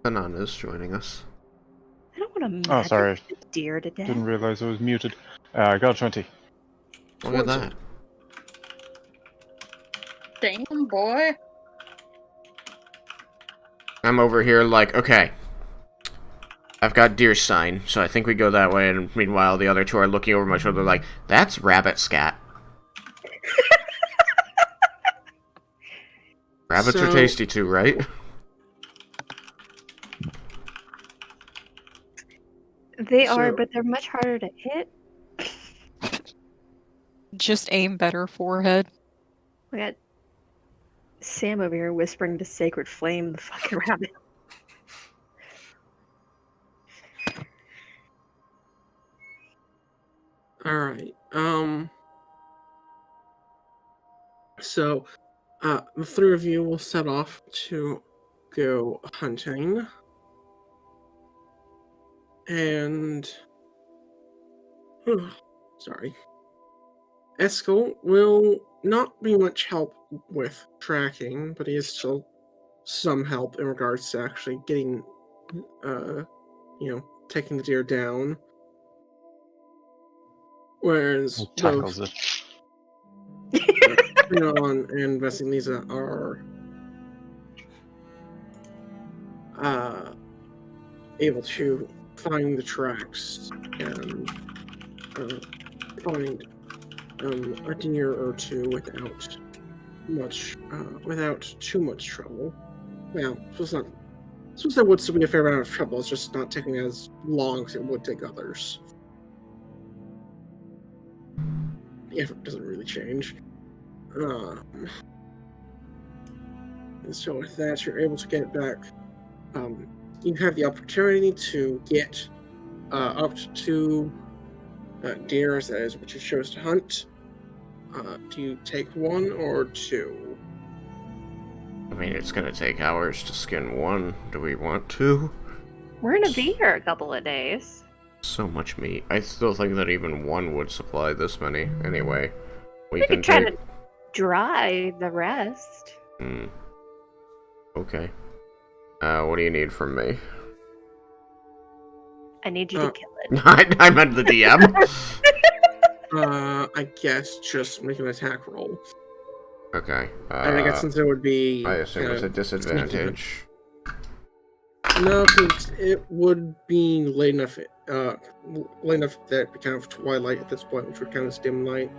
Hanan is joining us. I don't want to Oh, sorry. deer to death. Didn't realize I was muted. I got a 20. Look at that. damn boy. I'm over here like, okay. I've got deer sign, so I think we go that way, and meanwhile the other two are looking over my shoulder like, that's rabbit scat. Rabbits are tasty too, right? They are, but they're much harder to hit. Just aim better, forehead. We got Sam over here whispering to Sacred Flame, the fucking rabbit. Alright, so, the three of you will set off to go hunting. And... sorry. Eskel will not be much help with tracking, but he is still some help in regards to actually getting, taking the deer down. Whereas He tackles both it. Leon and Veselisa are able to find the tracks and find a deer or two without too much trouble. Well, suppose there would still be a fair amount of trouble. It's just not taking as long as it would take others. The effort doesn't really change. And so with that, you're able to get back. You have the opportunity to get up to 2 deer, that is what you chose to hunt. Do you take 1 or 2? I mean, it's gonna take hours to skin one. Do we want to? We're gonna be here a couple of days. So much meat. I still think that even one would supply this many. Anyway, we We can could try take... to dry the rest. Okay. What do you need from me? I need you to kill it. I meant the DM. I guess just make an attack roll. Okay. I guess since it would be... I assume it's a disadvantage. No, because it would be late enough that it'd be kind of twilight at this point, which would count as dim light.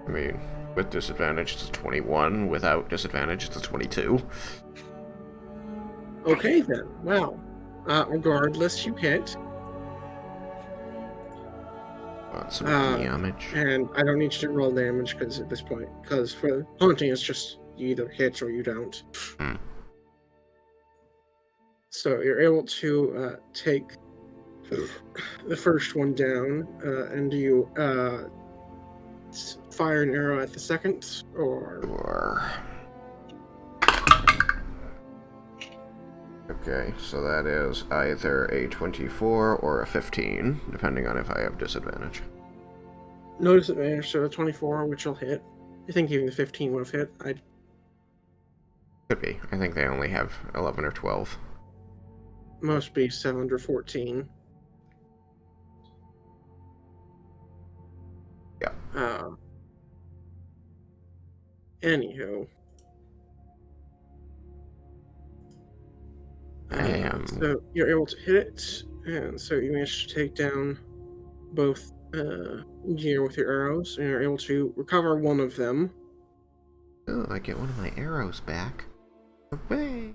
I mean, with disadvantage, it's a 21. Without disadvantage, it's a 22. Okay then. Well, regardless, you hit, Some Uh, damage. and I don't need you to roll damage because at this point, because for haunting, it's just you either hit or you don't. Hmm. So you're able to take the first one down, and do you fire an arrow at the second, or Sure. Okay, so that is either a 24 or a 15, depending on if I have disadvantage. no disadvantage? So a 24, which will hit. I think even the 15 would have hit. Could be. I think they only have 11 or 12. Must be 7 or 14. Yeah. Anywho. So you're able to hit it, and so you managed to take down both gear with your arrows, and you're able to recover one of them. Oh, I get one of my arrows back. Hooray!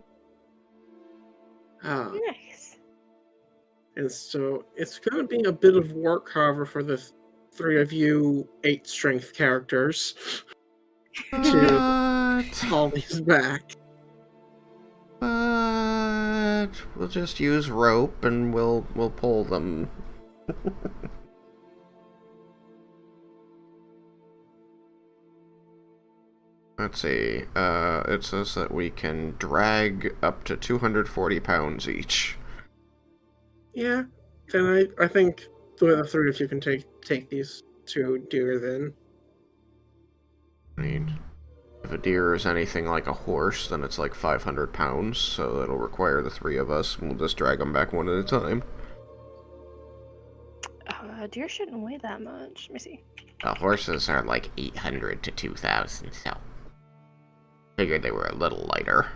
Nice. And so it's going to be a bit of work, however, for the three of you 8 strength characters to haul these back. But we'll just use rope and we'll pull them. Let's see. It says that we can drag up to 240 pounds each. Yeah, then I think the three of you can take these 2 deer then. I mean, if a deer is anything like a horse, then it's like 500 pounds, so it'll require the 3 of us, and we'll just drag them back one at a time. Deer shouldn't weigh that much. Let me see. Horses are like 800 to 2,000, so figured they were a little lighter.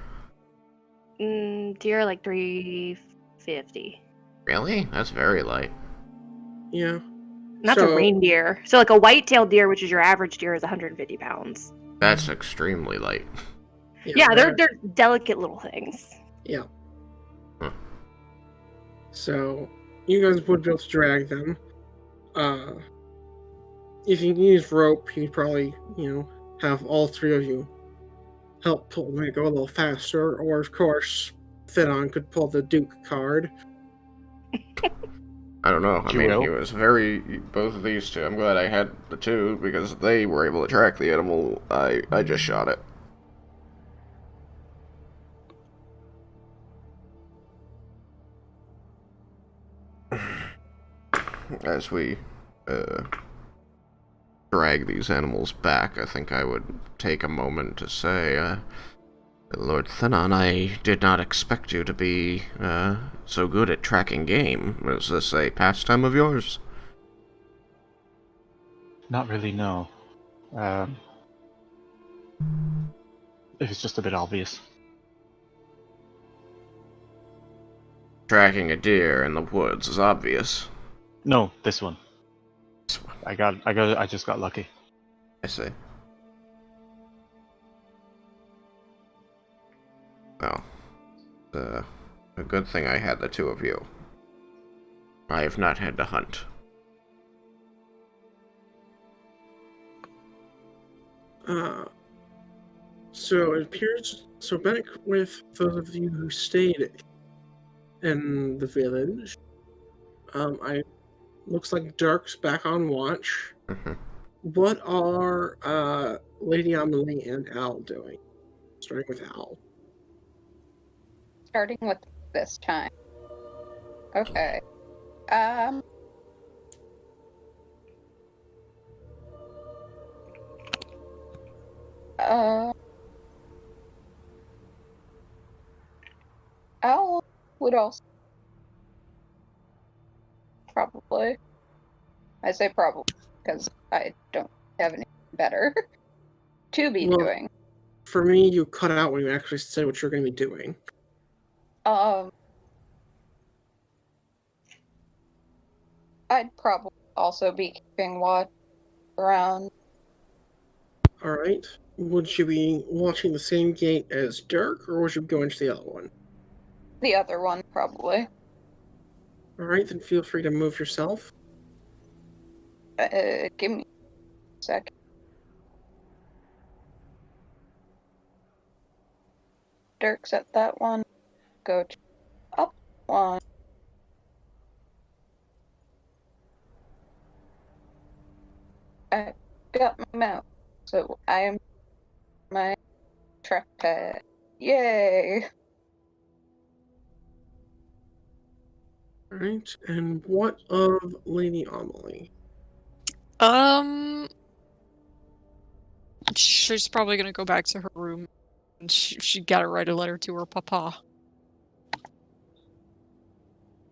Deer are like 350. Really? That's very light. Yeah. And that's a reindeer. So like a white-tailed deer, which is your average deer, is 150 pounds. That's extremely light. Yeah, they're delicate little things. Yeah. Huh. So you guys would be able to drag them. If you use rope, you'd probably, have all 3 of you help pull, make it go a little faster, or of course, Thenon could pull the Duke card. I don't know. I mean, will. he was both of these two. I'm glad I had the 2 because they were able to track the animal. I just shot it. As we drag these animals back, I think I would take a moment to say, Lord Thenon, I did not expect you to be so good at tracking game. Is this a pastime of yours? Not really, no. It was just a bit obvious. Tracking a deer in the woods is obvious. No, this one. This one. I just got lucky. I see. Well, a good thing I had the 2 of you. I have not had to hunt. So it appears. So back with those of you who stayed in the village, looks like Dirk's back on watch. Mm-hmm. What are Lady Amelie and Al doing? Starting with Al. Starting with this time. Okay. Al would also probably. I say probably because I don't have anything better to be doing. For me, you cut out when you actually said what you're going to be doing. I'd probably also be keeping watch around. Alright. Would you be watching the same gate as Dirk, or would you go into the other one? The other one, probably. Alright, then feel free to move yourself. Give me a sec. Dirk's at that one. Go to up one. I got my mouse, so I am my trackpad. Yay! Alright, and what of Lady Amelie? She's probably gonna go back to her room, and she gotta write a letter to her papa.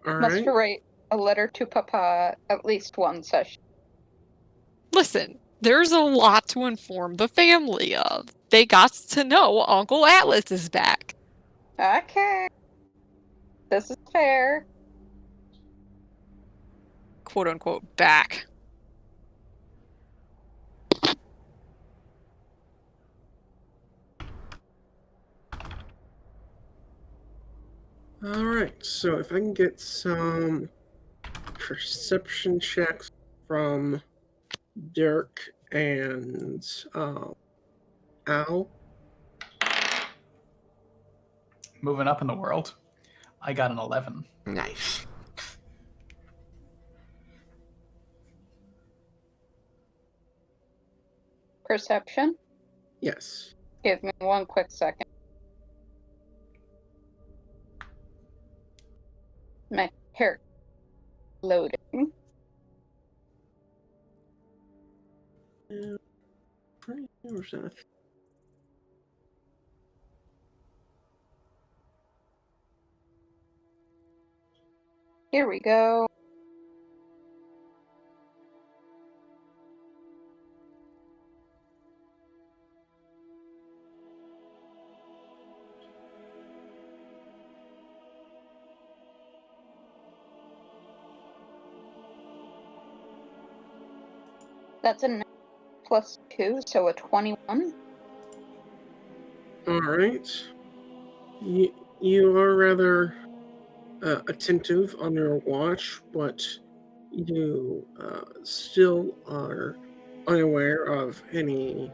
Must Alright. write a letter to Papa at least one session. Listen, there's a lot to inform the family of. They got to know Uncle Atlas is back. Okay. This is fair. Quote unquote back. Alright, so if I can get some perception checks from Dirk and Al. Moving up in the world, I got an 11. Nice. Perception? Yes. Give me one quick second. My hair loading. Where's that? Here we go. That's a +2, so a 21. Alright. You are rather attentive on your watch, but you still are unaware of anything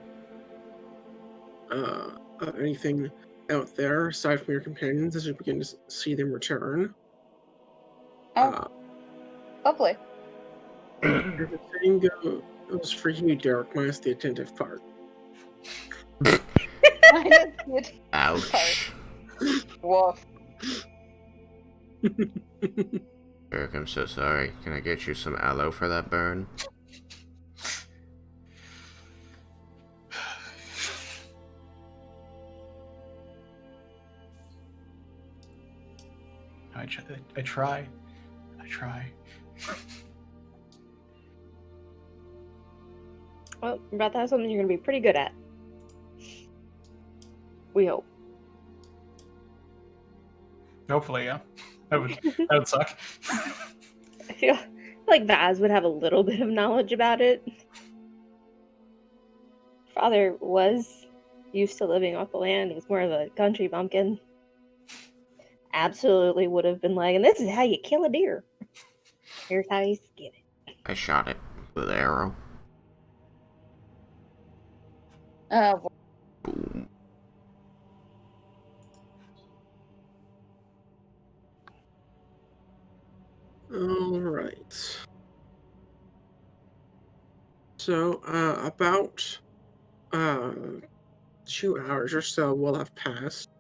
out there aside from your companions as you begin to see them return. Oh, lovely. The same goes for you, Derek, minus the attentive part. Ouch. Woof. Eric, I'm so sorry. Can I get you some aloe for that burn? I try. I try. Well, you're about to have something you're going to be pretty good at. We hope. Hopefully, yeah. That would suck. I feel like Vaz would have a little bit of knowledge about it. Father was used to living off the land. He was more of a country bumpkin. Absolutely would have been like, and this is how you kill a deer. Here's how you skin it. I shot it with an arrow. Boom. Alright. So, about 2 hours or so will have passed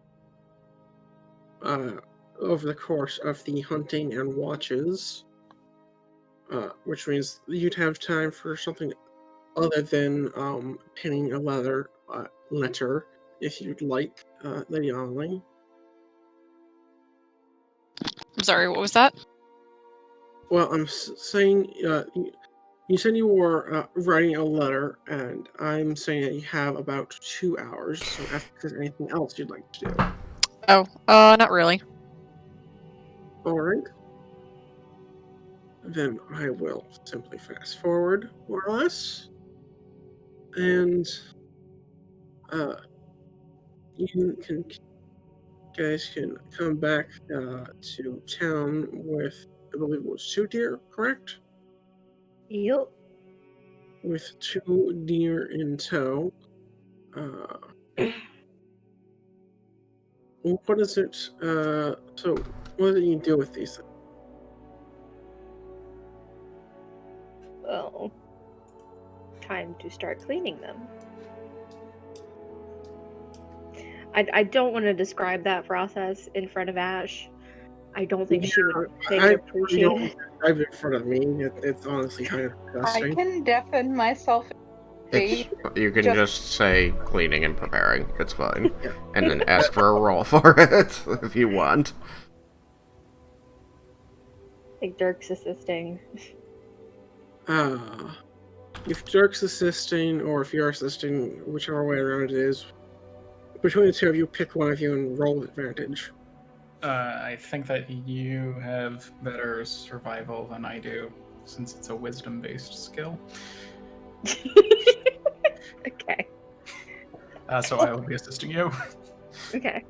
over the course of the hunting and watches, which means you'd have time for something other than penning a letter if you'd like, Lady Amelie. I'm sorry, what was that? Well, I'm saying you said you were writing a letter, and I'm saying that you have about 2 hours. So, if there's anything else you'd like to do. Oh, not really. All right. then I will simply fast forward, more or less. And you can guys can come back to town with, I believe it was 2 deer, correct? Yup. With 2 deer in tow. What is it? So what do you do with these? Well, time to start cleaning them. I don't want to describe that process in front of Ash. I don't think she would appreciate it. I've in front of me. It's honestly kind of I disgusting. can deafen myself. It's, you can just say cleaning and preparing. It's fine. Yeah. And then ask for a roll for it if you want. Like Dirk's assisting. If Dirk's assisting, or if you're assisting, whichever way around it is, between the 2 of you, pick one of you and roll advantage. I think that you have better survival than I do, since it's a wisdom-based skill. Okay. So I will be assisting you. Okay.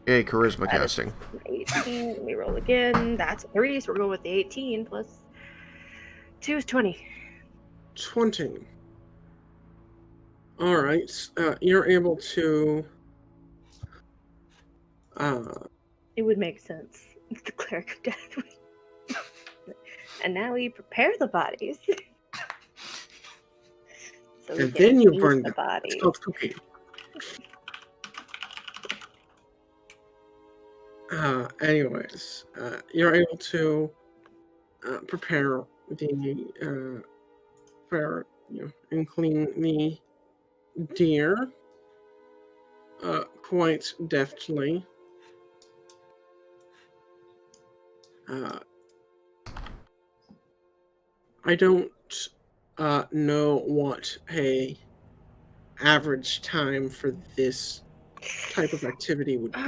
Yay, charisma That is casting. 18. Let me roll again. That's a 3, so we're going with the 18 plus 2 is 20. 20. Alright, you're able to... It would make sense. The cleric of death. And now we prepare the bodies. So we and can then you eat burn the them. bodies. It's called cooking. Anyways, you're able to prepare the and clean the deer quite deftly. I don't know what a average time for this type of activity would be.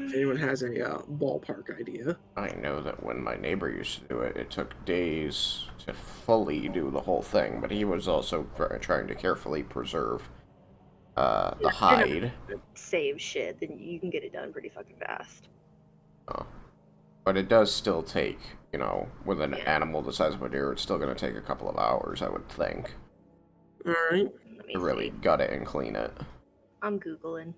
If anyone has a ballpark idea. I know that when my neighbor used to do it, it took days to fully do the whole thing, but he was also trying to carefully preserve the hide. Save shit, then you can get it done pretty fucking fast. Oh. But it does still take, you know, with an Yeah. animal the size of a deer, it's still going to take a couple of hours, I would think, Alright. Let me to really see. gut it and clean it. I'm Googling.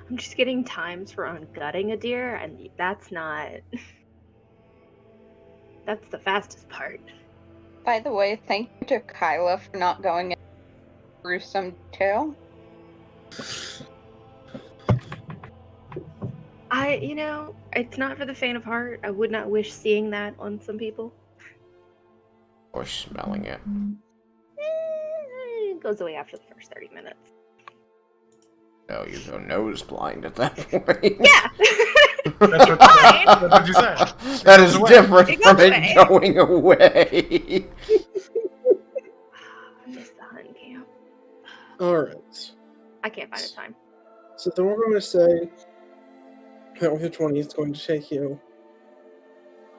I'm just getting times for ungutting a deer, and that's not. That's the fastest part. By the way, thank you to Kyla for not going into gruesome detail. It's not for the faint of heart. I would not wish seeing that on some people. Or smelling it. It goes away after the first 30 minutes. No, you go nose blind at that point. Yeah! That's what, Fine. that's what you said. That is away. different It from goes it going away. I missed the hunt camp. Alright. I can't find a time. So then we're going to say that with the 20, it's going to take you,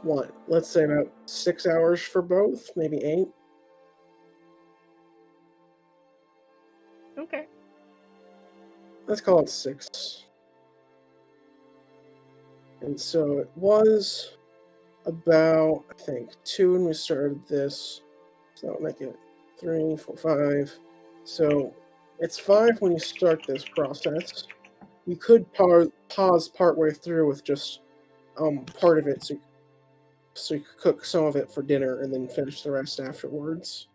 what? Let's say about 6 hours for both, maybe 8. Okay. Let's call it 6. And so it was about, I think, 2 when we started this. So that'll make it 3, 4, 5. So it's 5 when you start this process. You could pause partway through with just part of it, so you could cook some of it for dinner and then finish the rest afterwards.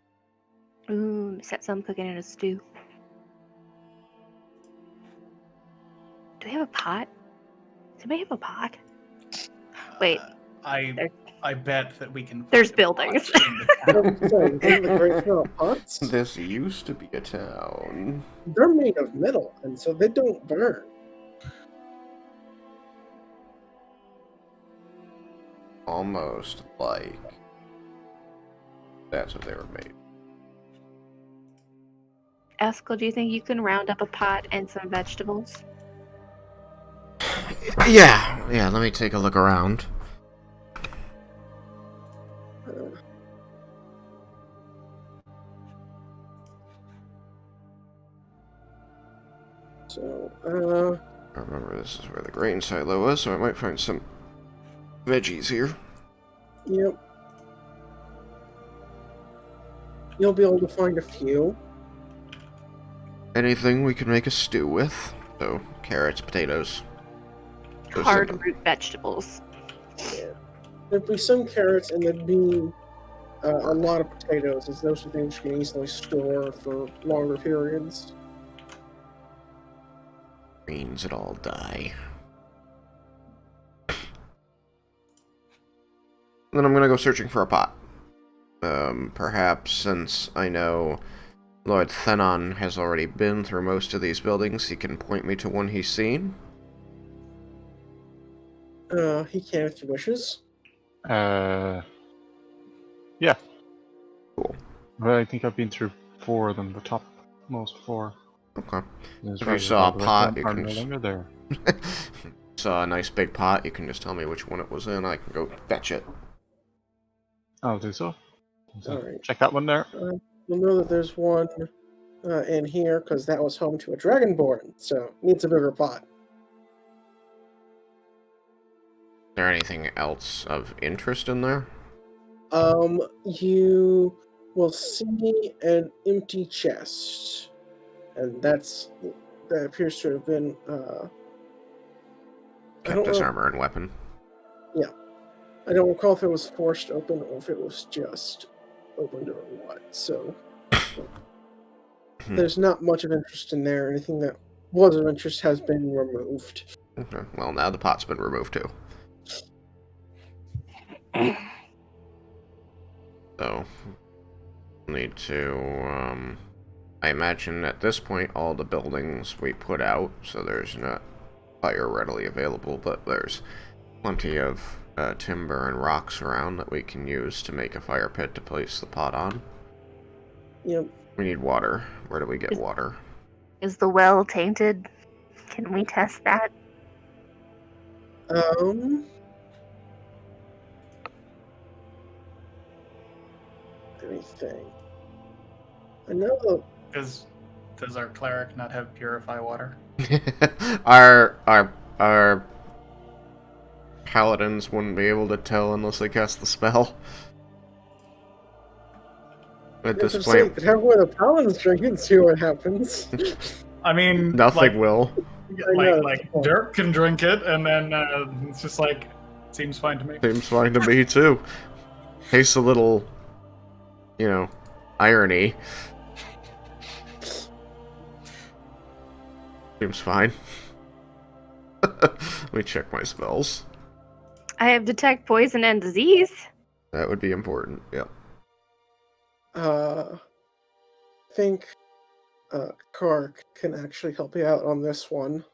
Ooh, set some cooking in a stew. Do we have a pot? Does anybody have a pot? Wait. I I bet that we can. Find There's a buildings. pot in the town. I'm saying, isn't the Great Flower pots? This used to be a town. They're made of metal, and so they don't burn. Almost like that's what they were made. Eskel, do you think you can round up a pot and some vegetables? Yeah, let me take a look around. So, I remember this is where the grain silo was, so I might find some veggies here. yep. You'll be able to find a few. Anything we can make a stew with. So, carrots, potatoes. Those Hard simple. root vegetables. Yeah. There'd be some carrots, and there'd be a lot of potatoes, as those are things you can easily store for longer periods. Greens that all die. Then I'm gonna go searching for a pot. Perhaps since I know Lord Thenon has already been through most of these buildings, he can point me to one he's seen. He can if he wishes. Yeah. Cool. But I think I've been through 4 of them, the top most 4. Okay. There's If you probably saw a the rest pot, of them you are can no just- longer there. Saw a nice big pot, you can just tell me which one it was in, I can go fetch it. I'll do so. Alright. Check that one there. You'll know that there's one in here, because that was home to a dragonborn, so needs a bigger pot. Is there anything else of interest in there? You will see an empty chest, and that appears to have been Kept his know. armor and weapon. I don't recall if it was forced open or if it was just opened or what. So there's not much of interest in there. Anything that was of interest has been removed. Okay. Well, now the pot's been removed too. So, need to, I imagine at this point all the buildings we put out, so there's not fire readily available, but there's plenty of timber and rocks around that we can use to make a fire pit to place the pot on. Yep. We need water. Where do we get water? Is the well tainted? Can we test that? Anything. I know. Does our cleric not have purify water? our paladins wouldn't be able to tell unless they cast the spell. At this point, Have one of the paladins drink and see what happens. I mean, nothing will. Like Dirk can drink it, and then it's just like seems fine to me. Seems fine to me too. Tastes a little, irony. Seems fine. Let me check my spells. I have detect poison and disease. That would be important. Yep. Think Kark can actually help you out on this one.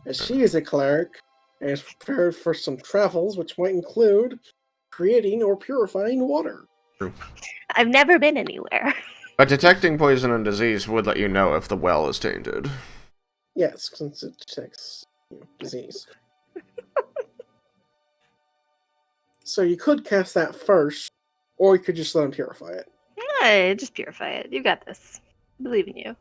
As she is a cleric and is prepared for some travels, which might include creating or purifying water. True. I've never been anywhere. But detecting poison and disease would let you know if the well is tainted. Yes, since it detects disease. So you could cast that first, or you could just let him purify it. Yeah, just purify it. You got this. I believe in you.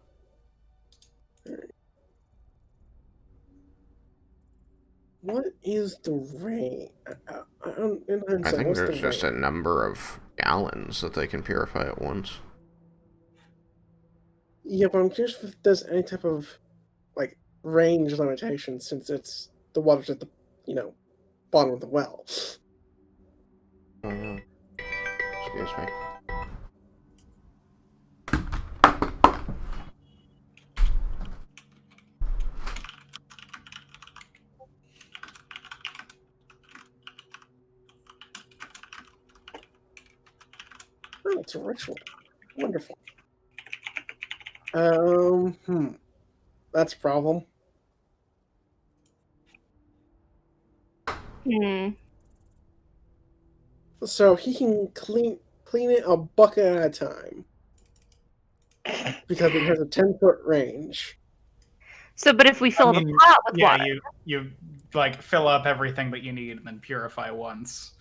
What is the range? I think there's just a number of gallons that they can purify at once. Yeah, but I'm curious if there's any type of range limitation, since it's the water's at the bottom of the well. Excuse me. Oh, it's a ritual. Wonderful. That's a problem. Hmm. So he can clean it a bucket at a time because it has a 10-foot range. So, but if we fill the mean, pot with yeah, water, you like fill up everything that you need and then purify once.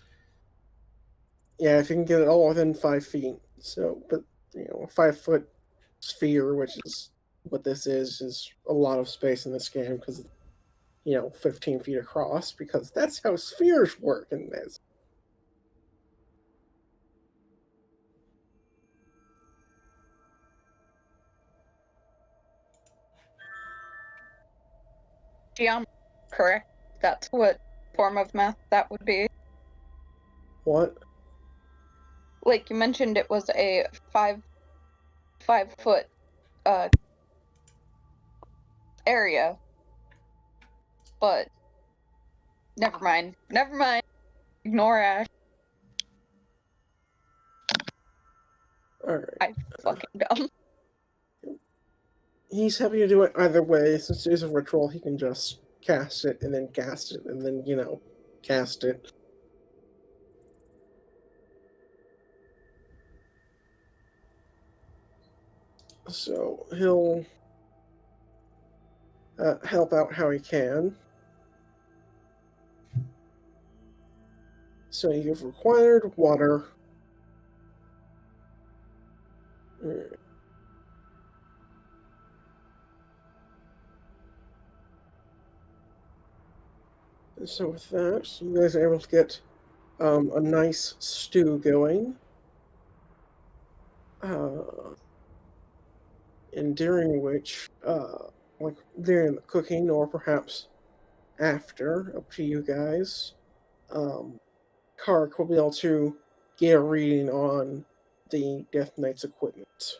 Yeah, if you can get it all within 5 feet. So, but a 5-foot sphere, which is what this is a lot of space in this game because 15 feet across, because that's how spheres work in this. Geometry, correct? That's what form of math that would be. What? Like you mentioned, it was a 5 foot area, but never mind. Never mind. Ignore Ash. Alright. I fucking dumb. He's happy to do it either way. Since it is a ritual, he can just cast it and then cast it and then, cast it. So he'll help out how he can. So you've required water. So with that, you guys are able to get a nice stew going. And during which, like during the cooking or perhaps after, up to you guys, Kark will be able to get a reading on the Death Knight's equipment.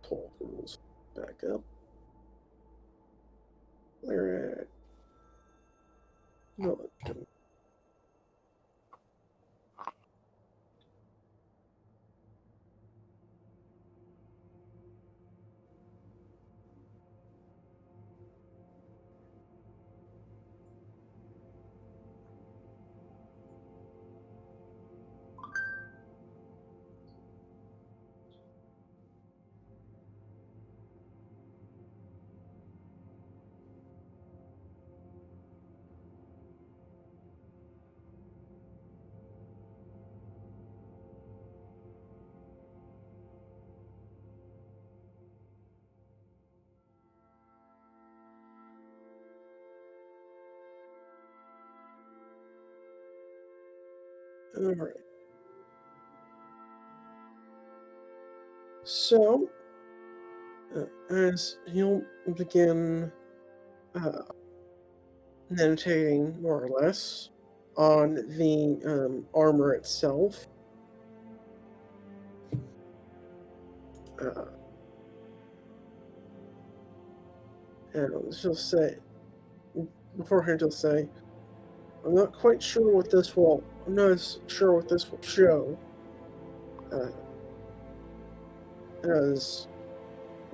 Pull the rules back up. We're at. No, all right. So, as he'll begin meditating more or less on the armor itself, and she'll say, beforehand, he'll say, I'm not sure what this will show. As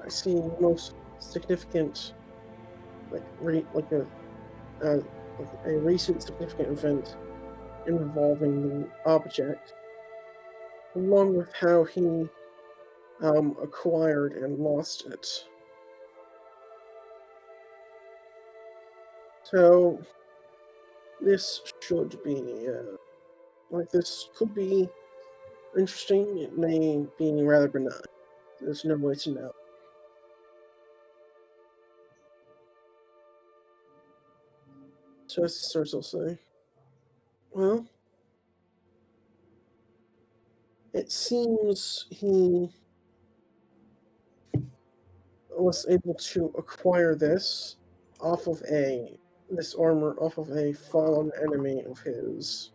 I see most significant, like a recent significant event involving the object, along with how he acquired and lost it. So this should be this could be interesting. It may be rather benign. There's no way to know. So as the stars will say, well, it seems he was able to acquire this armor off of a fallen enemy of his.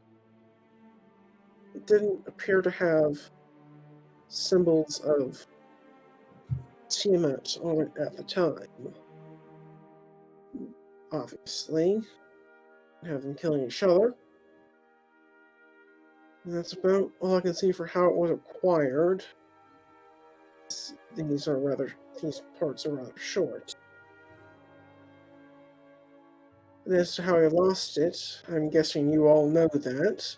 didn't appear to have symbols of Tiamat on it at the time. Obviously, have them killing each other. And that's about all I can see for how it was acquired. These parts are rather short. And as to how I lost it, I'm guessing you all know that,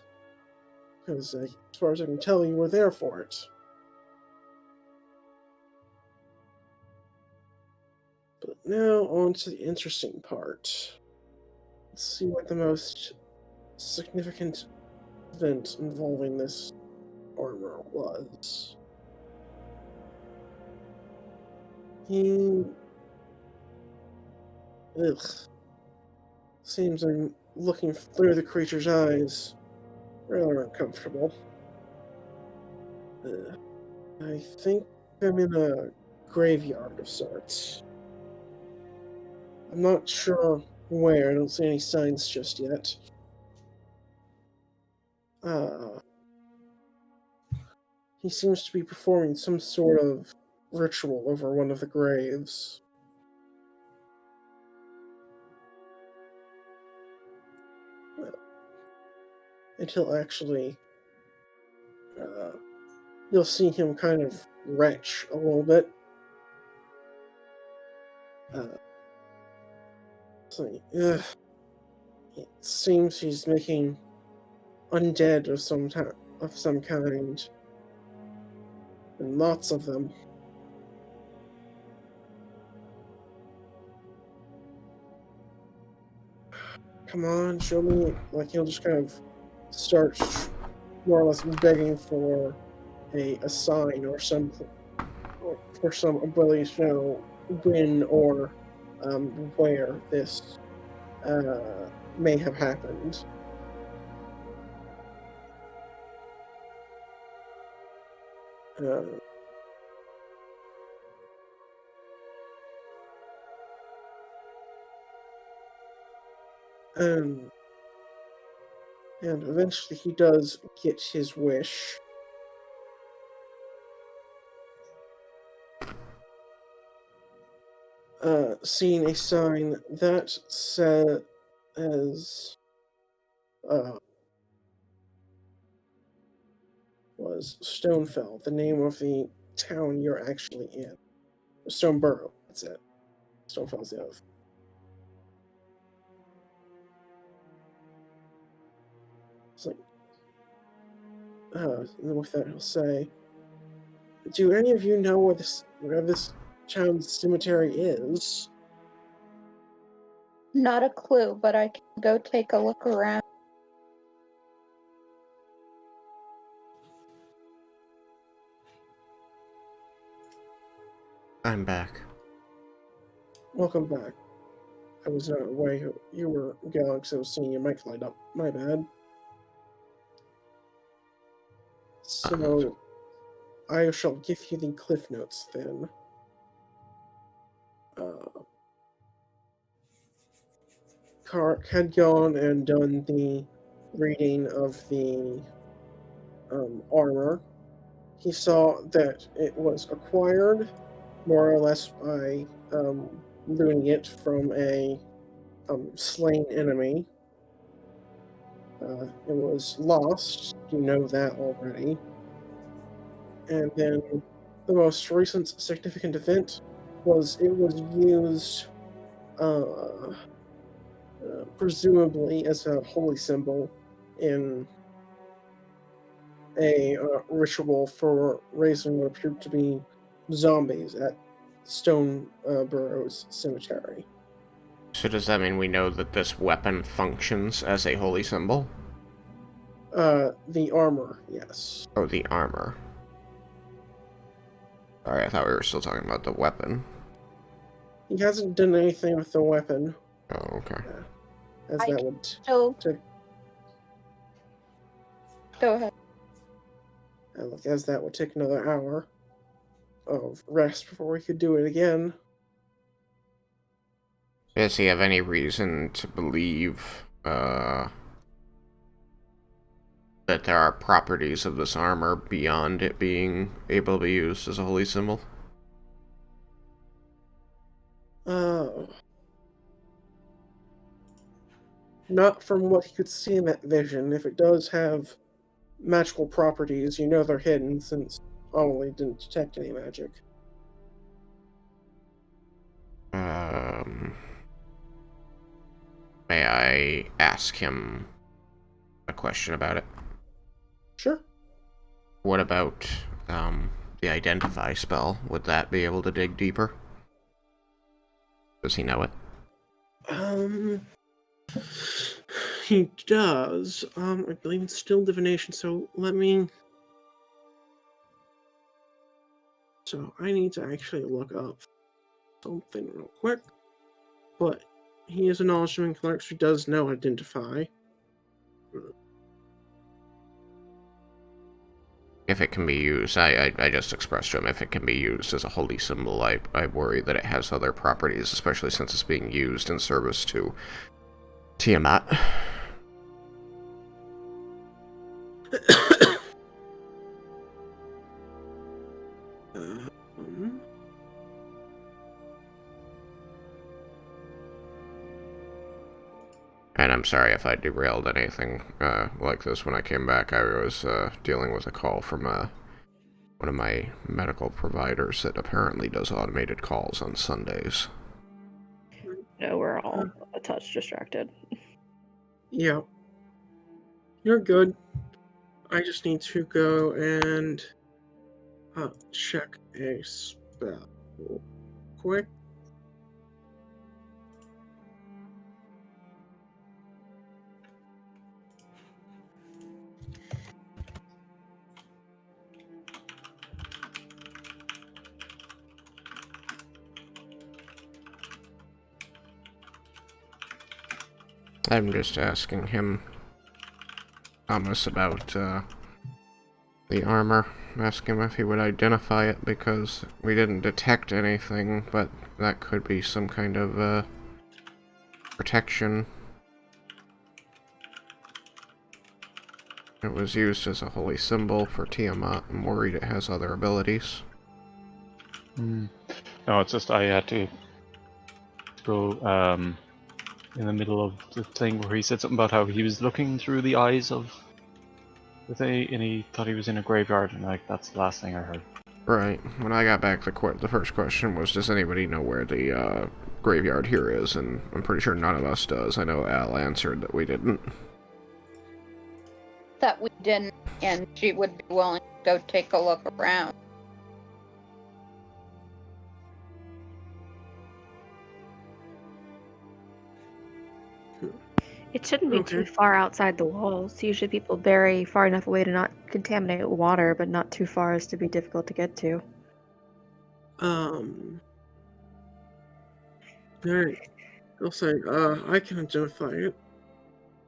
because as far as I can tell, you were there for it. But now on to the interesting part. Let's see what the most significant event involving this armor was. Ugh. Seems I'm looking through the creature's eyes. Rather uncomfortable. I think I'm in a graveyard of sorts. I'm not sure where. I don't see any signs just yet. He seems to be performing some sort of ritual over one of the graves. Until actually, you'll see him kind of retch a little bit. It seems he's making undead of some kind, and lots of them. Come on, show me. Like, he'll just kind of start more or less begging for a sign or something, or for some ability to know when or where this may have happened. And eventually he does get his wish. Seeing a sign that says was Stonefell, the name of the town you're actually in. Stoneborough, that's it. Stonefell's the other. It's like, and then with that he'll say, do any of you know where this town's cemetery is? Not a clue, but I can go take a look around. I'm back. Welcome back. I was not aware you were gone because I was seeing your mic light up. My bad. So, I shall give you the cliff notes then. Kark had gone and done the reading of the armor. He saw that it was acquired more or less by looting it from a slain enemy. It was lost, you know that already. And then the most recent significant event was it was used presumably as a holy symbol in a ritual for raising what appeared to be zombies at Stoneburrow's cemetery. So does that mean we know that this weapon functions as a holy symbol? The armor, yes. Oh, the armor. Sorry, I thought we were still talking about the weapon. He hasn't done anything with the weapon. Oh, okay. As that would Go ahead. as that would take another hour of rest before we could do it again. Does he have any reason to believe that that there are properties of this armor beyond it being able to be used as a holy symbol? Not from what he could see in that vision. If it does have magical properties, you know they're hidden since Ollie didn't detect any magic. May I ask him a question about it? Sure. What about, the identify spell? Would that be able to dig deeper? Does he know it? He does. I believe it's still divination, so let me... So I need to actually look up something real quick. But he is a knowledgeable cleric, so he does know identify. If it can be used, I just expressed to him, if it can be used as a holy symbol, I worry that it has other properties, especially since it's being used in service to Tiamat. And I'm sorry if I derailed anything like this when I came back. I was dealing with a call from one of my medical providers that apparently does automated calls on Sundays. No, we're all a touch distracted. Yeah. You're good. I just need to go and check a spell quick. I'm just asking him, Thomas, about the armor. Ask him if he would identify it, because we didn't detect anything, but that could be some kind of protection. It was used as a holy symbol for Tiamat. I'm worried it has other abilities. No, it's just I had to go in the middle of the thing where he said something about how he was looking through the eyes of the thing, and he thought he was in a graveyard, and like that's the last thing I heard. Right. When I got back, the first question was, does anybody know where the graveyard here is? And I'm pretty sure none of us does. I know Al answered that we didn't. That we didn't, and she would be willing to go take a look around. It shouldn't be Okay. too far outside the walls. Usually people bury far enough away to not contaminate water, but not too far as to be difficult to get to. Alright. I'll say, I can identify it.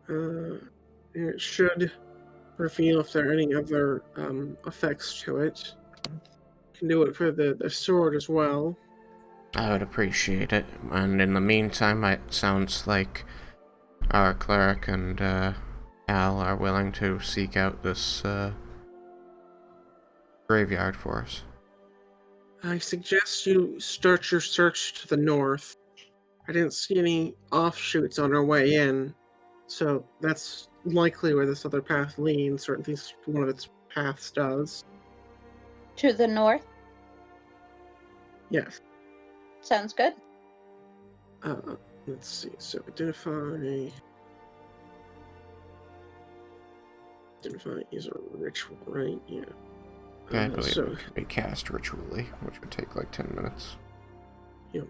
And it should reveal if there are any other effects to it. Can do it for the sword as well. I would appreciate it. And in the meantime, it sounds like our cleric and Al are willing to seek out this graveyard for us. I suggest you start your search to the north. I didn't see any offshoots on our way in, so that's likely where this other path leads, or at least one of its paths does. To the north? Yes. Sounds good. Let's see. So identify is a ritual, right? Yeah. I believe so it could be cast ritually, which would take like 10 minutes. Yep.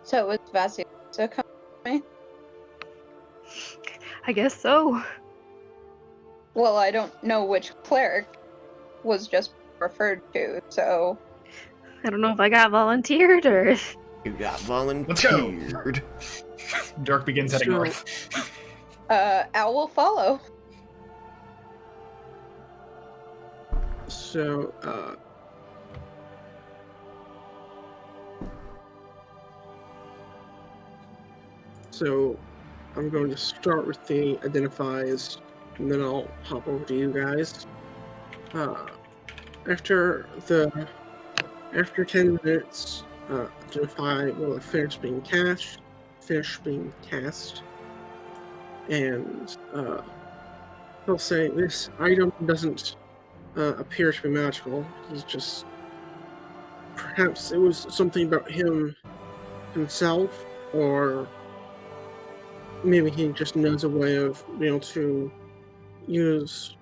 So was Vasilisa coming with me? I guess so. Well, I don't know which cleric was just referred to, so... I don't know if I got volunteered or if... You got volunteered. Dirk begins heading So- north. Al will follow. So, I'm going to start with the identifies and then I'll hop over to you guys. After 10 minutes, Defy will have finished being cast, and he'll say, "This item doesn't appear to be magical. He's just perhaps it was something about himself, or maybe he just knows a way of being able to use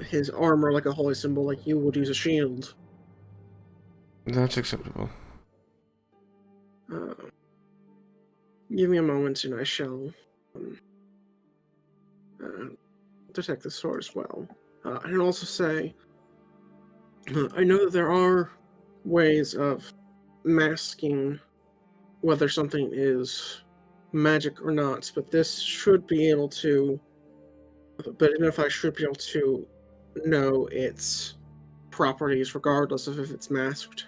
his armor like a holy symbol, like you would use a shield." That's acceptable. Give me a moment and I shall detect the sword as well. And also say, I know that there are ways of masking whether something is magic or not, but this should be able to, but Identify should be able to know its properties regardless of if it's masked.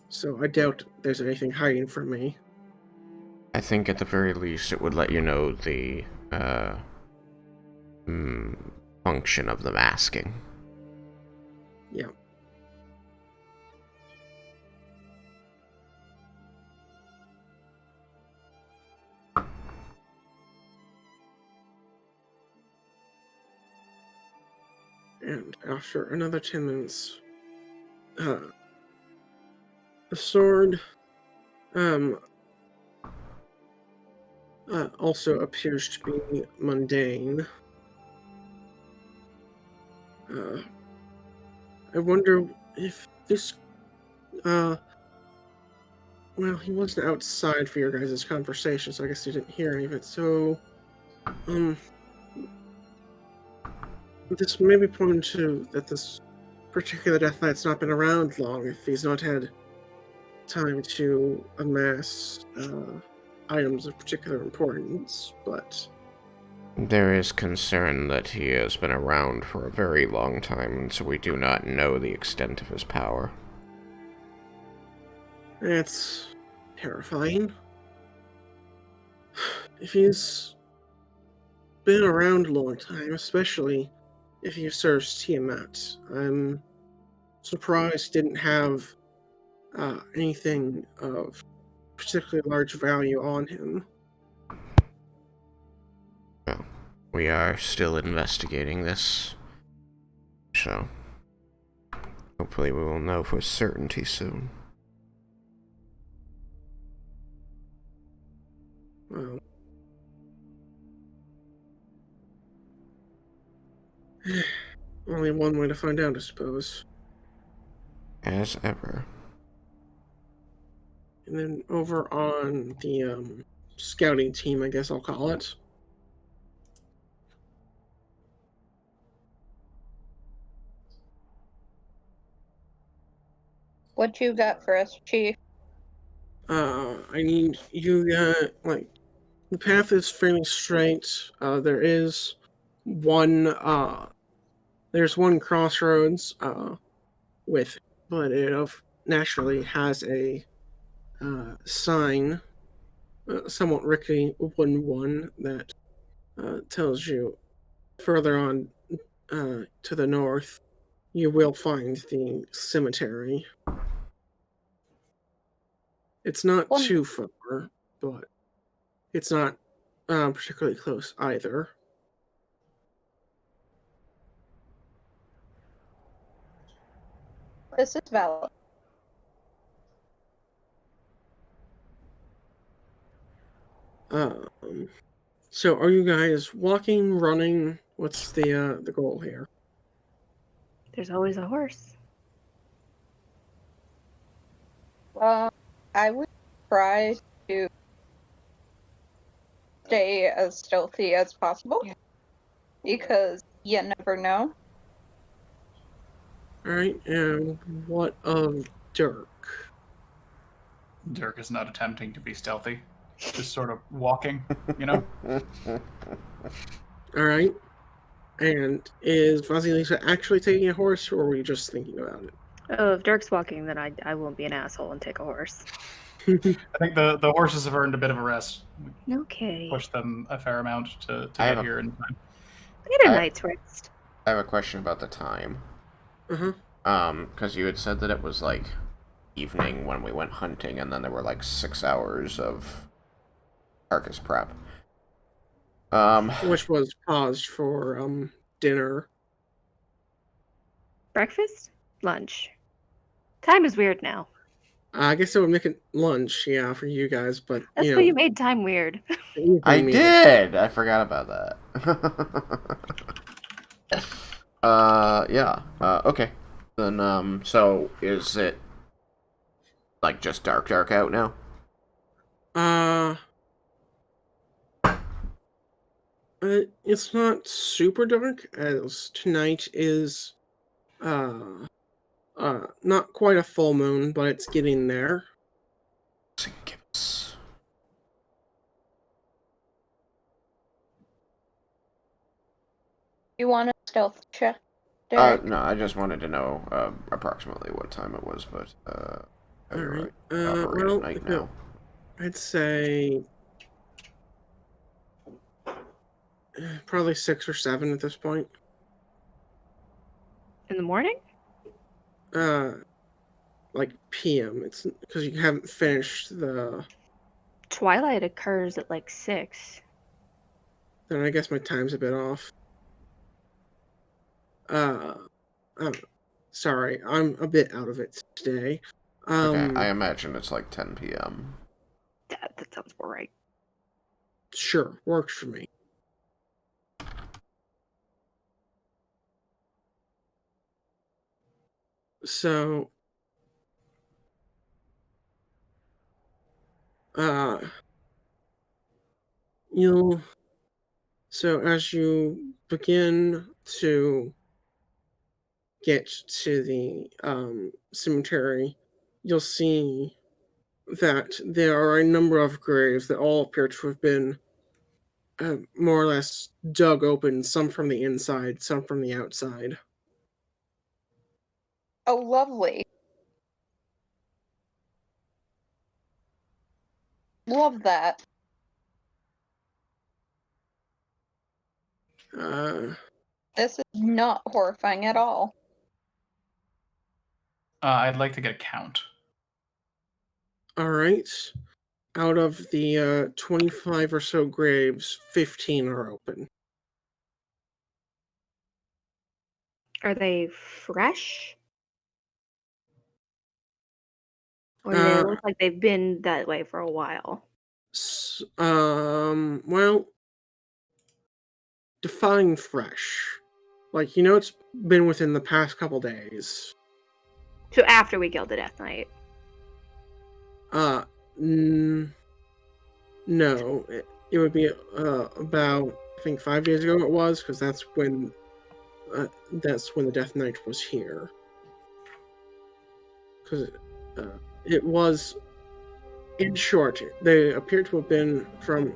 So I doubt there's anything hiding from me. I think at the very least it would let you know the function of the masking. Yeah. And after another 10 minutes, the sword also appears to be mundane. I wonder if this, well, he wasn't outside for your guys' conversation, so I guess he didn't hear any of it, so, this may be pointing to that this particular Death Knight's not been around long, if he's not had time to amass, items of particular importance, but There is concern that he has been around for a very long time, and so we do not know the extent of his power. that's terrifying. If he's been around a long time, especially if he serves Tiamat, I'm surprised he didn't have anything of particularly large value on him. Well, we are still investigating this, so hopefully we will know for certainty soon. Well, only one way to find out, I suppose. As ever. And then over on the scouting team, I guess I'll call it. What you got for us, Chief? I need you like, the path is fairly straight. There is there's one crossroads with, but it naturally has a sign, somewhat rickety wooden one that tells you further on to the north you will find the cemetery. It's not too far, but it's not particularly close either. This is valid. So are you guys walking, running? What's the goal here? There's always a horse. Well, I would try to stay as stealthy as possible, because you never know. Alright, and what of Dirk? Dirk is not attempting to be stealthy, just sort of walking, you know? Alright. And is Vasilisa actually taking a horse, or were you just thinking about it? Oh, if Dirk's walking, then I won't be an asshole and take a horse. I think the horses have earned a bit of a rest. Okay. Pushed them a fair amount to I have get a- here in time. Get a I- night's rest. I have a question about the time. Uh-huh. Because you had said that it was like evening when we went hunting, and then there were like 6 hours of carcass prep. Which was paused for dinner. Breakfast? Lunch. Time is weird now. I guess I would make it lunch, yeah, for you guys, but That's you know, why you made time weird. the evening I meal. did. I forgot about that. Yeah. Okay. Then so is it like just dark out now? It's not super dark, as tonight is not quite a full moon, but it's getting there. Gibbs. You want a stealth check, Derek? No, I just wanted to know approximately what time it was, but you're Alright. right. Operate Well, at night now. I'd say probably 6 or 7 at this point. In the morning? Like PM. It's because you haven't finished the. Twilight occurs at like 6. Then I guess my time's a bit off. Sorry, I'm a bit out of it today. Okay, I imagine it's like 10 p.m. That sounds about right. Sure, works for me. So, you'll. So, as you begin to get to the cemetery, you'll see that there are a number of graves that all appear to have been more or less dug open, some from the inside, some from the outside. Oh, lovely. Love that. This is not horrifying at all. I'd like to get a count. All right. Out of the 25 or so graves, 15 are open. Are they fresh? Or do they look like they've been that way for a while? Well, define fresh. Like, it's been within the past couple days. So after we killed the Death Knight. No. It would be about, I think 5 days ago it was, because that's when the Death Knight was here. Because it was, in short, they appear to have been from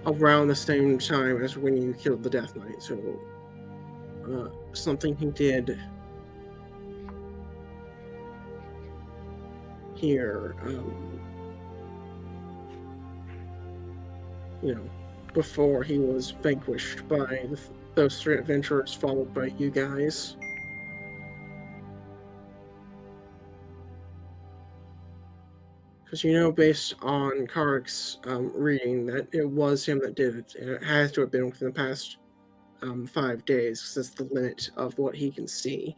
around the same time as when you killed the Death Knight. So, something he did here, before he was vanquished by those 3 adventurers, followed by you guys. Because based on Karek's reading, that it was him that did it, and it has to have been within the past 5 days, because that's the limit of what he can see.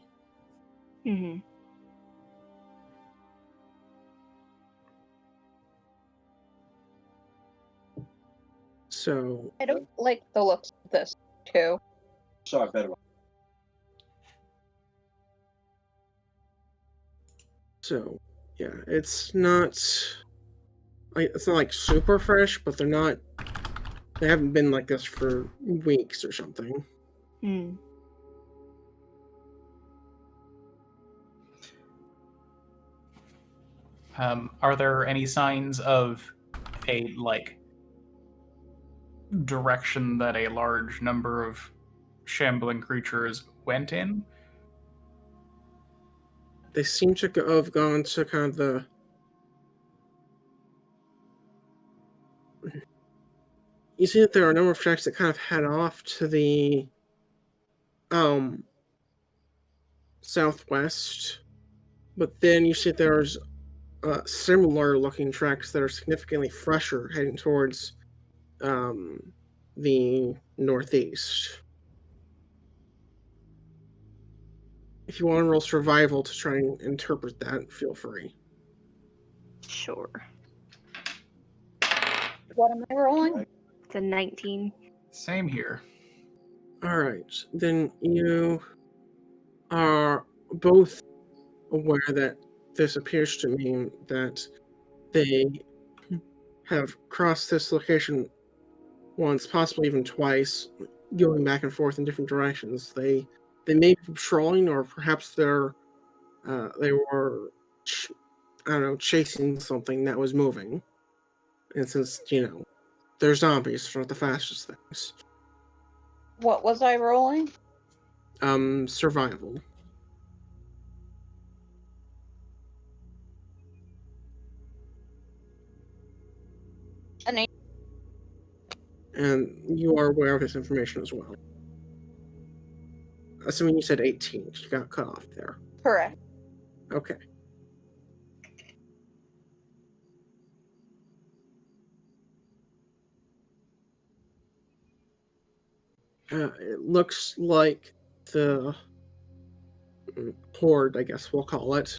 Mm-hmm. So I don't like the looks of this, too. Sorry, better. So, yeah, it's not like super fresh, but they haven't been like this for weeks or something. Hmm. Are there any signs of a direction that a large number of shambling creatures went in? They seem to have gone to kind of you see that there are a number of tracks that kind of head off to the southwest, but then you see there's similar looking tracks that are significantly fresher heading towards the northeast. If you want to roll survival to try and interpret that, feel free. Sure. What am I rolling? It's a 19. Same here. All right, then you are both aware that this appears to mean that they have crossed this location once, possibly even twice, going back and forth in different directions. They may be patrolling, or perhaps they were I don't know, chasing something that was moving. And since they're zombies, they're not the fastest things. What was I rolling? Survival. An 8. And you are aware of this information as well. Assuming you said 18, you got cut off there. Correct. Okay. It looks like the horde, I guess we'll call it,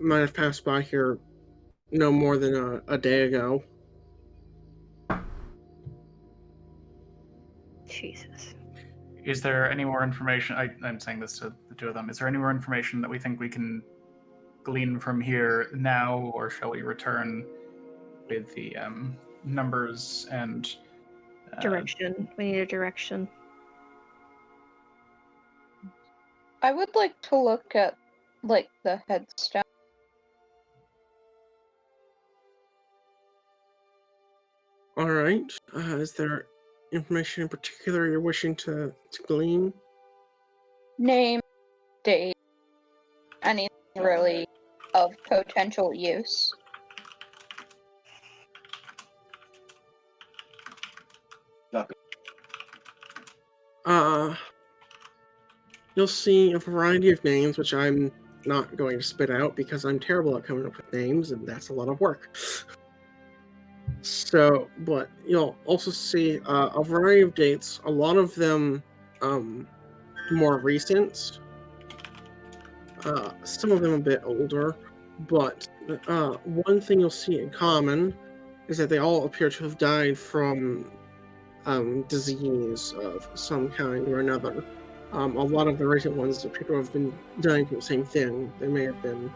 might have passed by here no more than a day ago. Jesus. Is there any more information? I'm saying this to the two of them. Is there any more information that we think we can glean from here now, or shall we return with the numbers and Direction. We need a direction. I would like to look at, like, the headstone. All right. Is there information in particular you're wishing to glean? Name, date, anything really of potential use. You'll see a variety of names, which I'm not going to spit out because I'm terrible at coming up with names, and that's a lot of work. So, but you'll also see a variety of dates, a lot of them more recent, some of them a bit older, but one thing you'll see in common is that they all appear to have died from disease of some kind or another. A lot of the recent ones appear to have been dying from the same thing. They may have been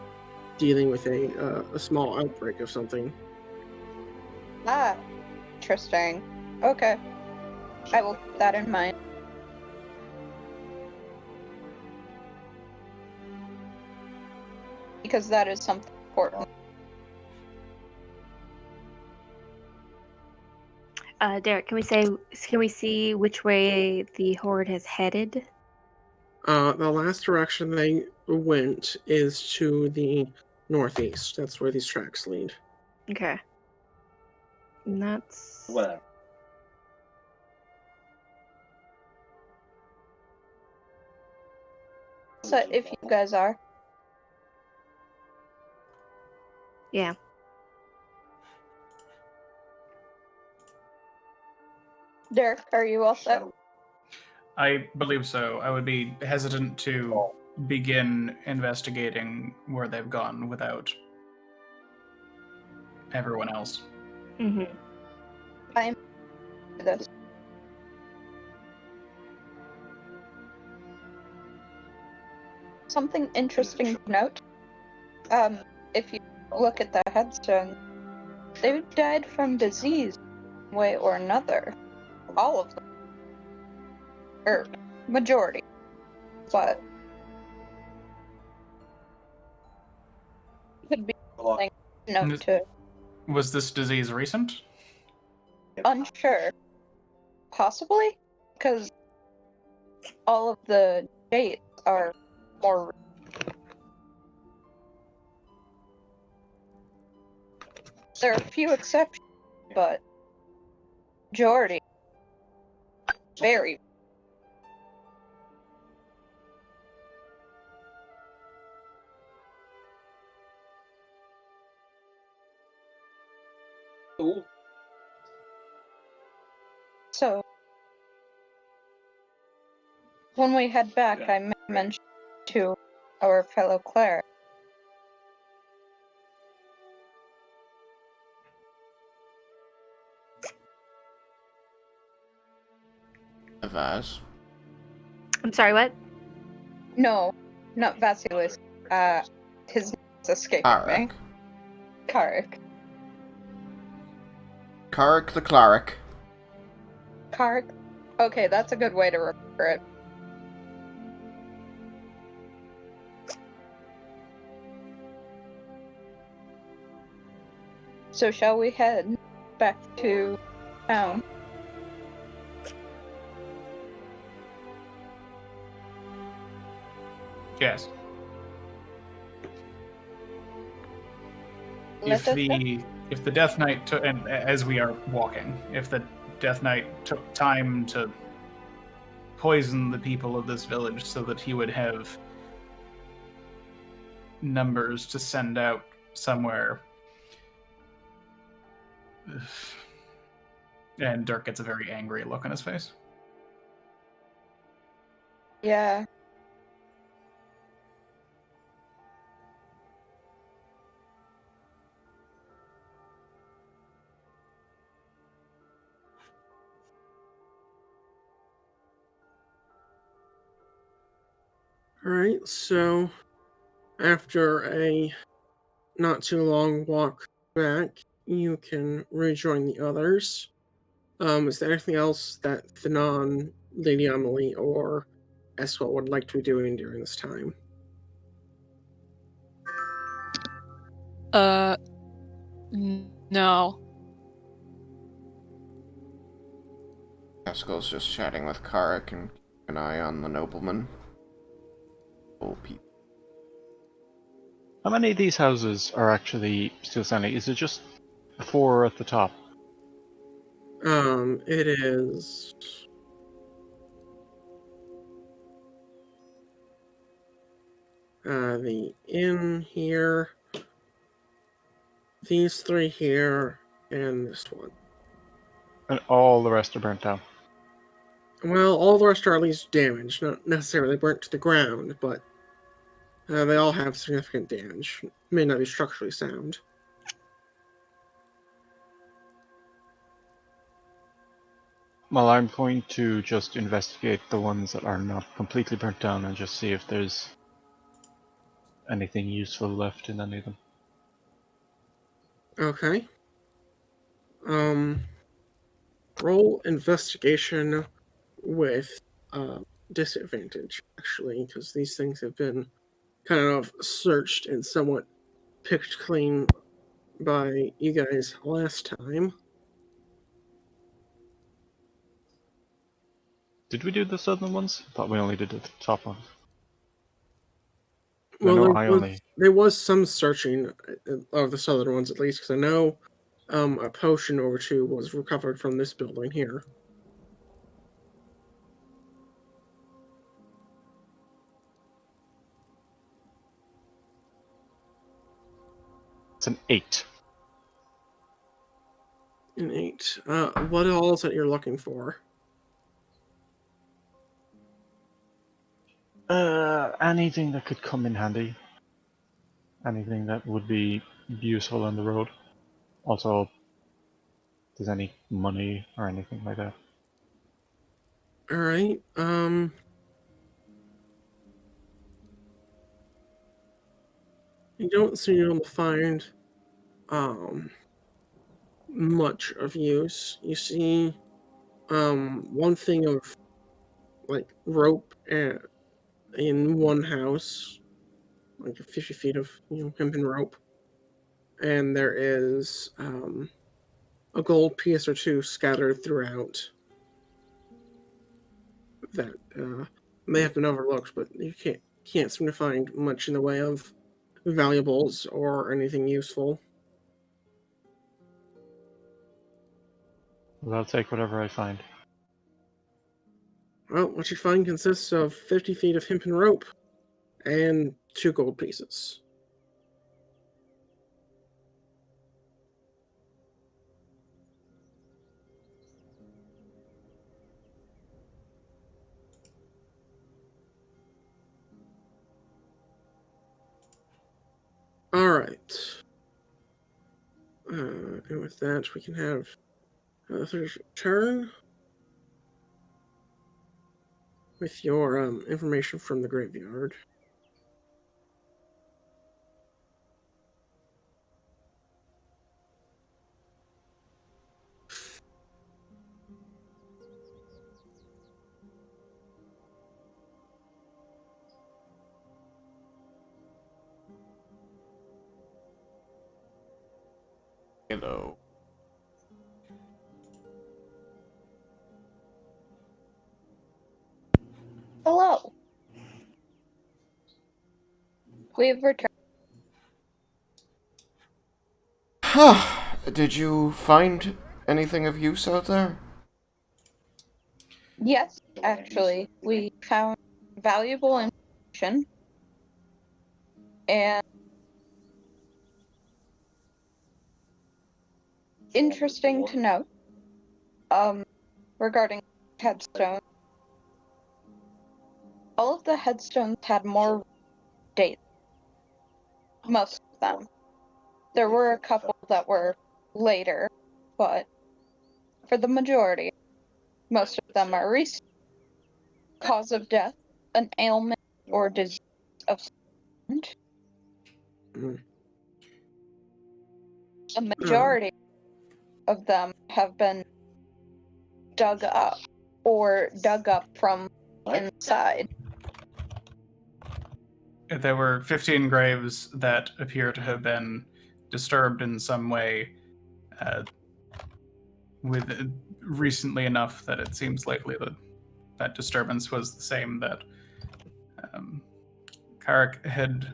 dealing with a small outbreak of something. Ah, interesting. Okay. I will keep that in mind. Because that is something important. Derek, can we see which way the horde has headed? The last direction they went is to the northeast. That's where these tracks lead. Okay. And that's So if you guys are. yeah. Derek, are you all set? I believe so. I would be hesitant to begin investigating where they've gone without everyone else. Mm-hmm. I'm this. Something interesting to note. If you look at the headstone, they died from disease, one way or another. All of them. Or majority. But could be something to note too. Was this disease recent? Unsure. Possibly? Because all of the dates are more. There are a few exceptions, but majority very. Cool. So when we head back, I mentioned to our fellow cleric. A vase. I'm sorry, what? No, not Vasilis. His name's escaping me. Karik. Karik. Karik the cleric. Karik. Okay, that's a good way to remember it. So shall we head back to town? Yes. Let us go. If the Death Knight took, and as we are walking, if the Death Knight took time to poison the people of this village so that he would have numbers to send out somewhere, and Dirk gets a very angry look on his face. Yeah. Alright, so after a not too long walk back, you can rejoin the others. Is there anything else that Thanon, Lady Amelie, or Escort would like to be doing during this time? No. Eskel's just chatting with Karik and keeping an eye on the nobleman. Old people. How many of these houses are actually still standing? Is it just 4 at the top? It is the inn here, these 3 here, and this one. And all the rest are burnt down. Well, all the rest are at least damaged, not necessarily burnt to the ground, but they all have significant damage. May not be structurally sound. Well, I'm going to just investigate the ones that are not completely burnt down and just see if there's anything useful left in any of them. Okay. Roll investigation with disadvantage, actually, because these things have been kind of searched and somewhat picked clean by you guys last time. Did we do the southern ones? I thought we only did the top ones. Well, I only... there was some searching of the southern ones, at least, because I know a potion or two was recovered from this building here. It's an 8. An 8. What all is that you're looking for? Anything that could come in handy. Anything that would be useful on the road. Also, if there's any money or anything like that. Alright, you don't seem to be able to find, much of use. You see, one thing of, like, rope in one house, like 50 feet of, hempen rope. And there is, a gold piece or two scattered throughout that, may have been overlooked, but you can't seem to find much in the way of valuables or anything useful. Well, I'll take whatever I find. Well, what you find consists of 50 feet of hempen rope and 2 gold pieces. Alright. And with that, we can have Arthur's turn with your information from the graveyard. Hello. Hello. We've returned. Did you find anything of use out there? Yes, actually, we found valuable information and interesting to note. Regarding headstones, all of the headstones had more dates. Most of them. There were a couple that were later, but for the majority, most of them are recent. Cause of death, an ailment or disease of some kind. Mm. A majority of them have been dug up or dug up from inside. There were 15 graves that appear to have been disturbed in some way, with recently enough that it seems likely that that disturbance was the same that Carrick had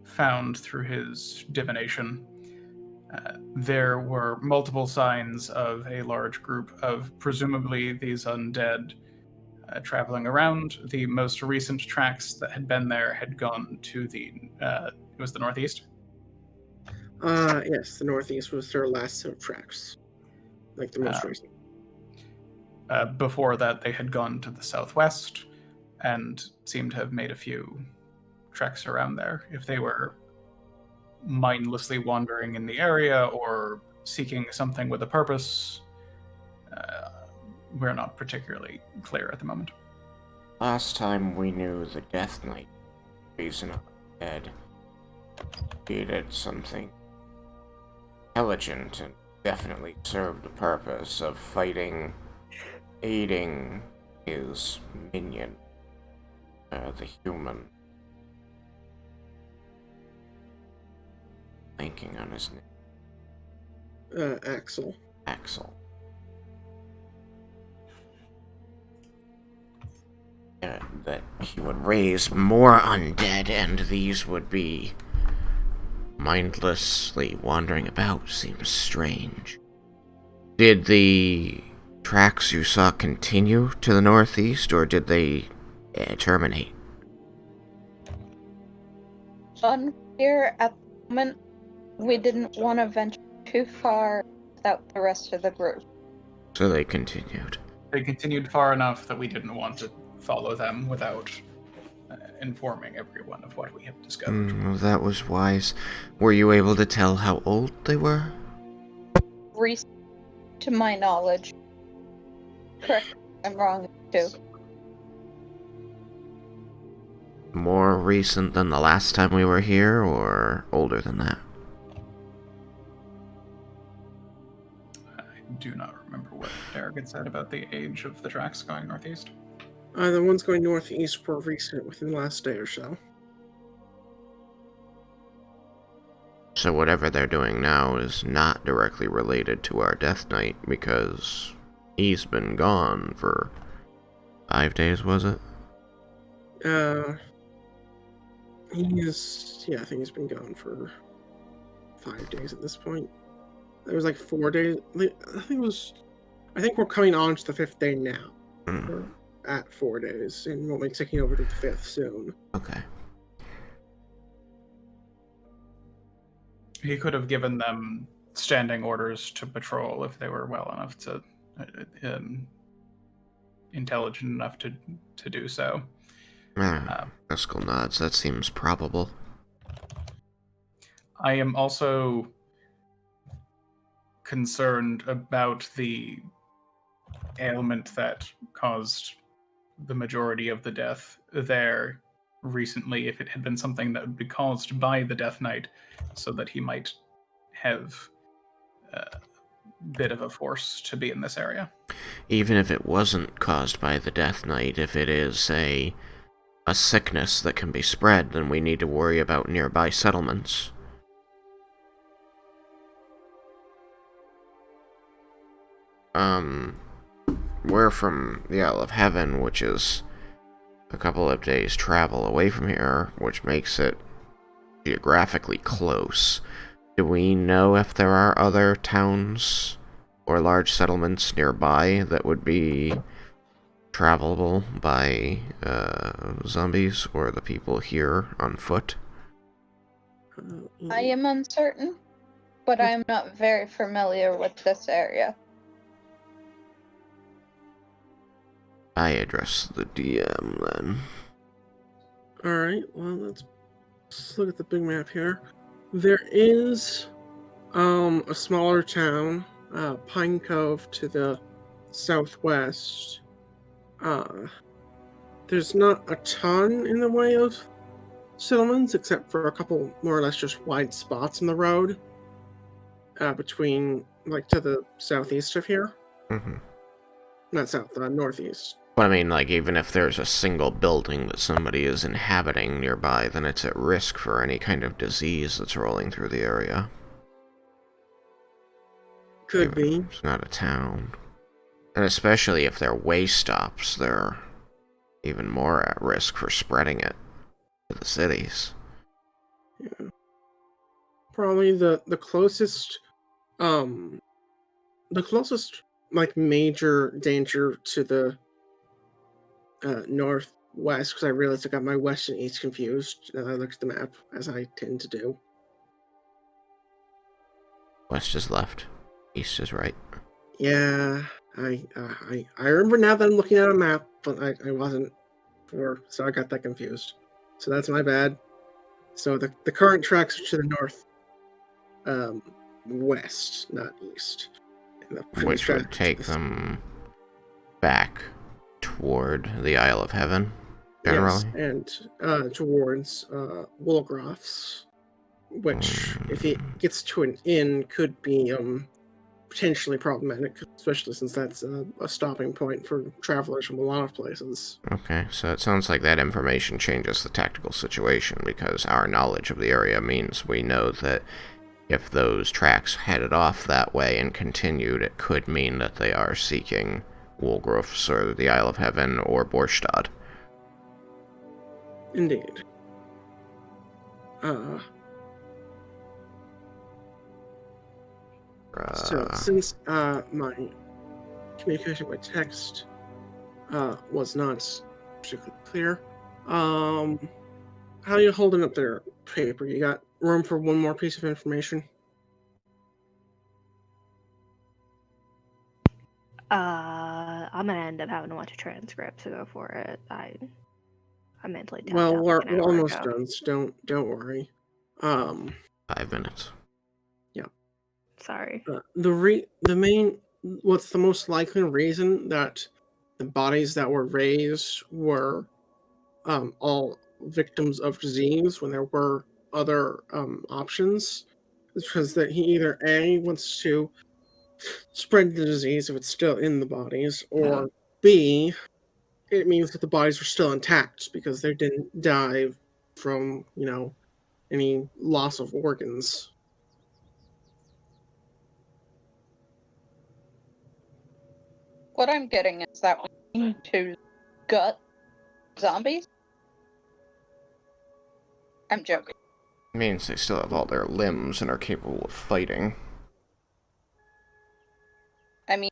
found through his divination. There were multiple signs of a large group of presumably these undead traveling around. The most recent tracks that had been there had gone to it was the northeast. Yes, the northeast was their last set of tracks. Like the most recent. Before that, they had gone to the southwest and seemed to have made a few treks around there. If they were mindlessly wandering in the area or seeking something with a purpose, we're not particularly clear at the moment. Last time we knew the Death Knight reason dead. He did something intelligent and definitely served the purpose of aiding his minion, the human. Blanking on his name. Axel. Axel. That he would raise more undead, and these would be mindlessly wandering about. Seems strange. Did the tracks you saw continue to the northeast, or did they terminate? Unclear at the moment. We didn't want to venture too far without the rest of the group. So they continued. They continued far enough that we didn't want to follow them without informing everyone of what we have discovered. Well, that was wise. Were you able to tell how old they were? Recent, to my knowledge. Correct me if I'm wrong, too. More recent than the last time we were here, or older than that? I do not remember what Derek had said about the age of the tracks going northeast. The ones going northeast were recent, within the last day or so. So whatever they're doing now is not directly related to our Death Knight, because he's been gone for 5 days, was it? I think he's been gone for 5 days at this point. There was like 4 days. I think it was I think we're coming on to the 5th day now. Mm, We're at 4 days, and we'll be taking over to the 5th soon. okay. He could have given them standing orders to patrol if they were well enough to, intelligent enough to do so. Driscoll nods. That seems probable. I am also concerned about the ailment that caused the majority of the death there recently, if it had been something that would be caused by the Death Knight, so that he might have a bit of a force to be in this area. Even if it wasn't caused by the Death Knight, if it is a sickness that can be spread, then we need to worry about nearby settlements. We're from the Isle of Heaven, which is a couple of days' travel away from here, which makes it geographically close. Do we know if there are other towns or large settlements nearby that would be travelable by zombies or the people here on foot? I am uncertain, but I am not very familiar with this area. I address the DM then. Alright, well, let's look at the big map here. There is a smaller town, Pine Cove, to the southwest. There's not a ton in the way of settlements, except for a couple more or less just wide spots in the road between, like, to the southeast of here. Mm-hmm. Not south, northeast. But I mean, like, even if there's a single building that somebody is inhabiting nearby, then it's at risk for any kind of disease that's rolling through the area. Could be. It's not a town. And especially if they're way stops, they're even more at risk for spreading it to the cities. Yeah. Probably the closest like major danger to the northwest, because I realized I got my west and east confused. I looked at the map, as I tend to do. West is left, east is right. Yeah, I remember now that I'm looking at a map, but I wasn't before, so I got that confused. So that's my bad. So the current tracks are to the north, west, not east. And the previous Which would tracks take to the them back toward the Isle of Heaven, generally. Yes, and towards Woolgroff's, which, if it gets to an inn, could be potentially problematic, especially since that's a stopping point for travelers from a lot of places. Okay, so it sounds like that information changes the tactical situation, because our knowledge of the area means we know that if those tracks headed off that way and continued, it could mean that they are seeking Woolgroff's or the Isle of Heaven or Borstad. Indeed. So since my communication by text was not particularly clear, how are you holding up there, paper? You got room for one more piece of information? I'm gonna end up having to watch a transcript to go for it. I mentally tapped Well, out we're like an hour almost ago. done, so don't worry. 5 minutes. Sorry. What's the most likely reason that the bodies that were raised were all victims of disease when there were other options is because that he either A, wants to spread the disease if it's still in the bodies, or B, it means that the bodies are still intact because they didn't die from, any loss of organs. What I'm getting is that we need to gut zombies. I'm joking. It means they still have all their limbs and are capable of fighting. I mean,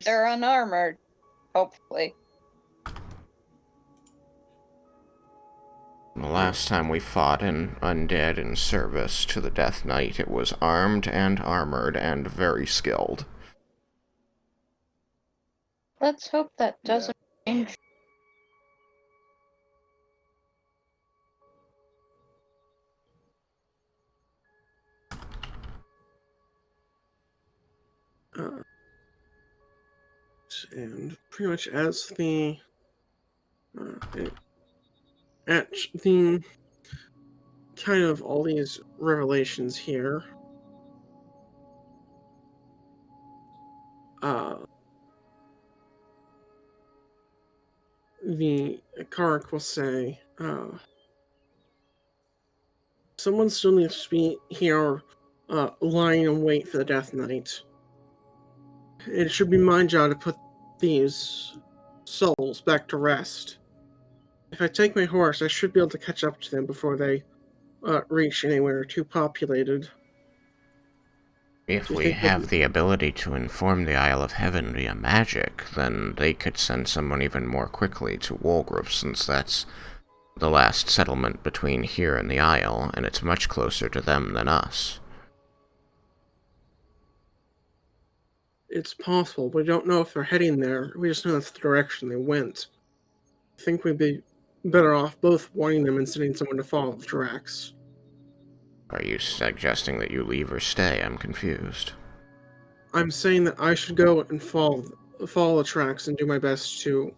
They're unarmored, hopefully. The last time we fought an undead in service to the Death Knight, it was armed and armored and very skilled. Let's hope that doesn't change. And pretty much as the at the kind of all these revelations here, the Karak will say, someone still needs to be here, lying in wait for the Death Knight. It should be my job to put these souls back to rest. If I take my horse, I should be able to catch up to them before they reach anywhere too populated. If Do you we think have the ability to inform the Isle of Heaven via magic, then they could send someone even more quickly to Wolgrove, since that's the last settlement between here and the Isle, and it's much closer to them than us. It's possible. We don't know if they're heading there. We just know that's the direction they went. I think we'd be better off both warning them and sending someone to follow the tracks. Are you suggesting that you leave or stay? I'm confused. I'm saying that I should go and follow the tracks and do my best to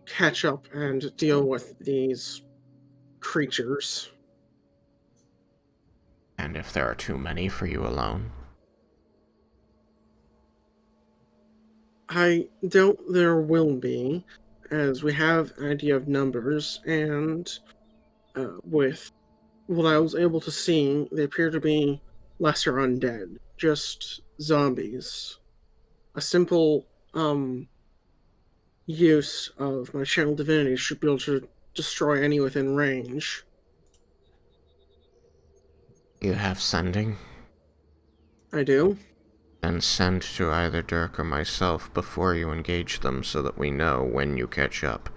catch up and deal with these creatures. And if there are too many for you alone? I doubt there will be, as we have an idea of numbers, and with what I was able to see, they appear to be lesser undead, just zombies. A simple use of my channel divinity should be able to destroy any within range. You have sending? I do. Then send to either Dirk or myself before you engage them so that we know when you catch up.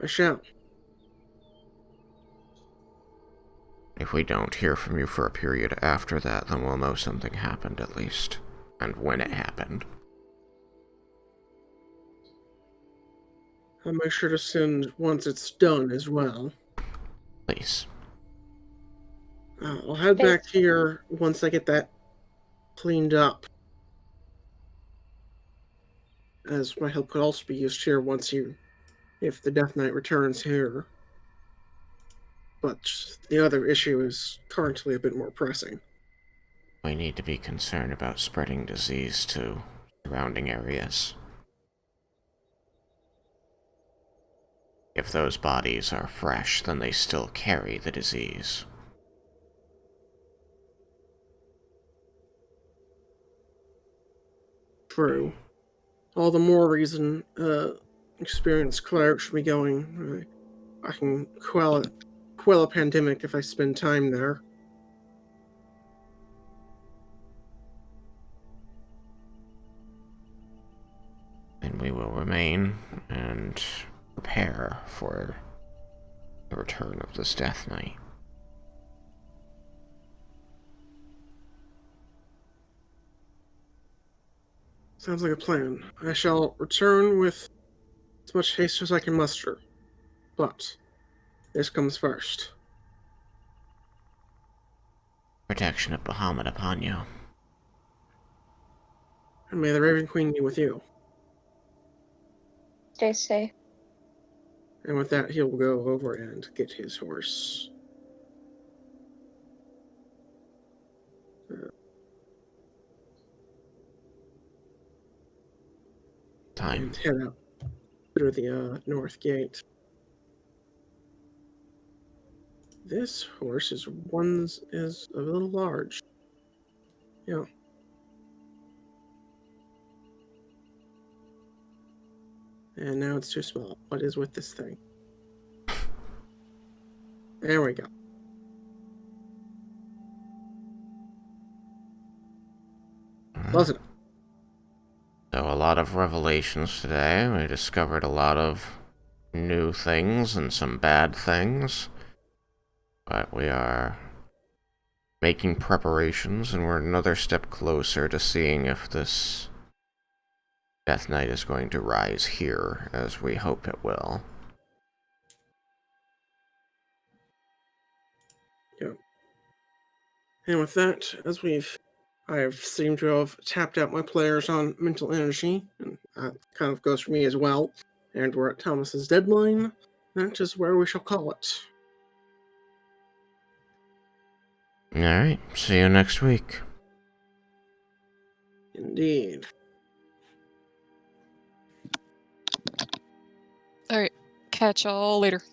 I shall. If we don't hear from you for a period after that, then we'll know something happened at least. And when it happened. I'll make sure to send once it's done as well. Please. I'll head back here once I get that cleaned up. As my help could also be used here if the Death Knight returns here. But the other issue is currently a bit more pressing. We need to be concerned about spreading disease to surrounding areas. If those bodies are fresh, then they still carry the disease. True. All the more reason experienced cleric should be going. I can quell a pandemic if I spend time there. And we will remain and prepare for the return of this Death Knight. Sounds like a plan. I shall return with as much haste as I can muster. But this comes first. Protection of Bahamut upon you. And may the Raven Queen be with you. Stay safe. And with that, he'll go over and get his horse. Time. And head out through the north gate. This horse is a little large. Yeah. And now it's too small. What is with this thing? There we go. Wasn't it? So a lot of revelations today. We discovered a lot of new things and some bad things. But we are making preparations, and we're another step closer to seeing if this Death Knight is going to rise here, as we hope it will. Yeah. And with that, I've seemed to have tapped out my players on mental energy, and that kind of goes for me as well. And we're at Thomas's deadline. That is where we shall call it. Alright, see you next week. Indeed. All right. Catch y'all later.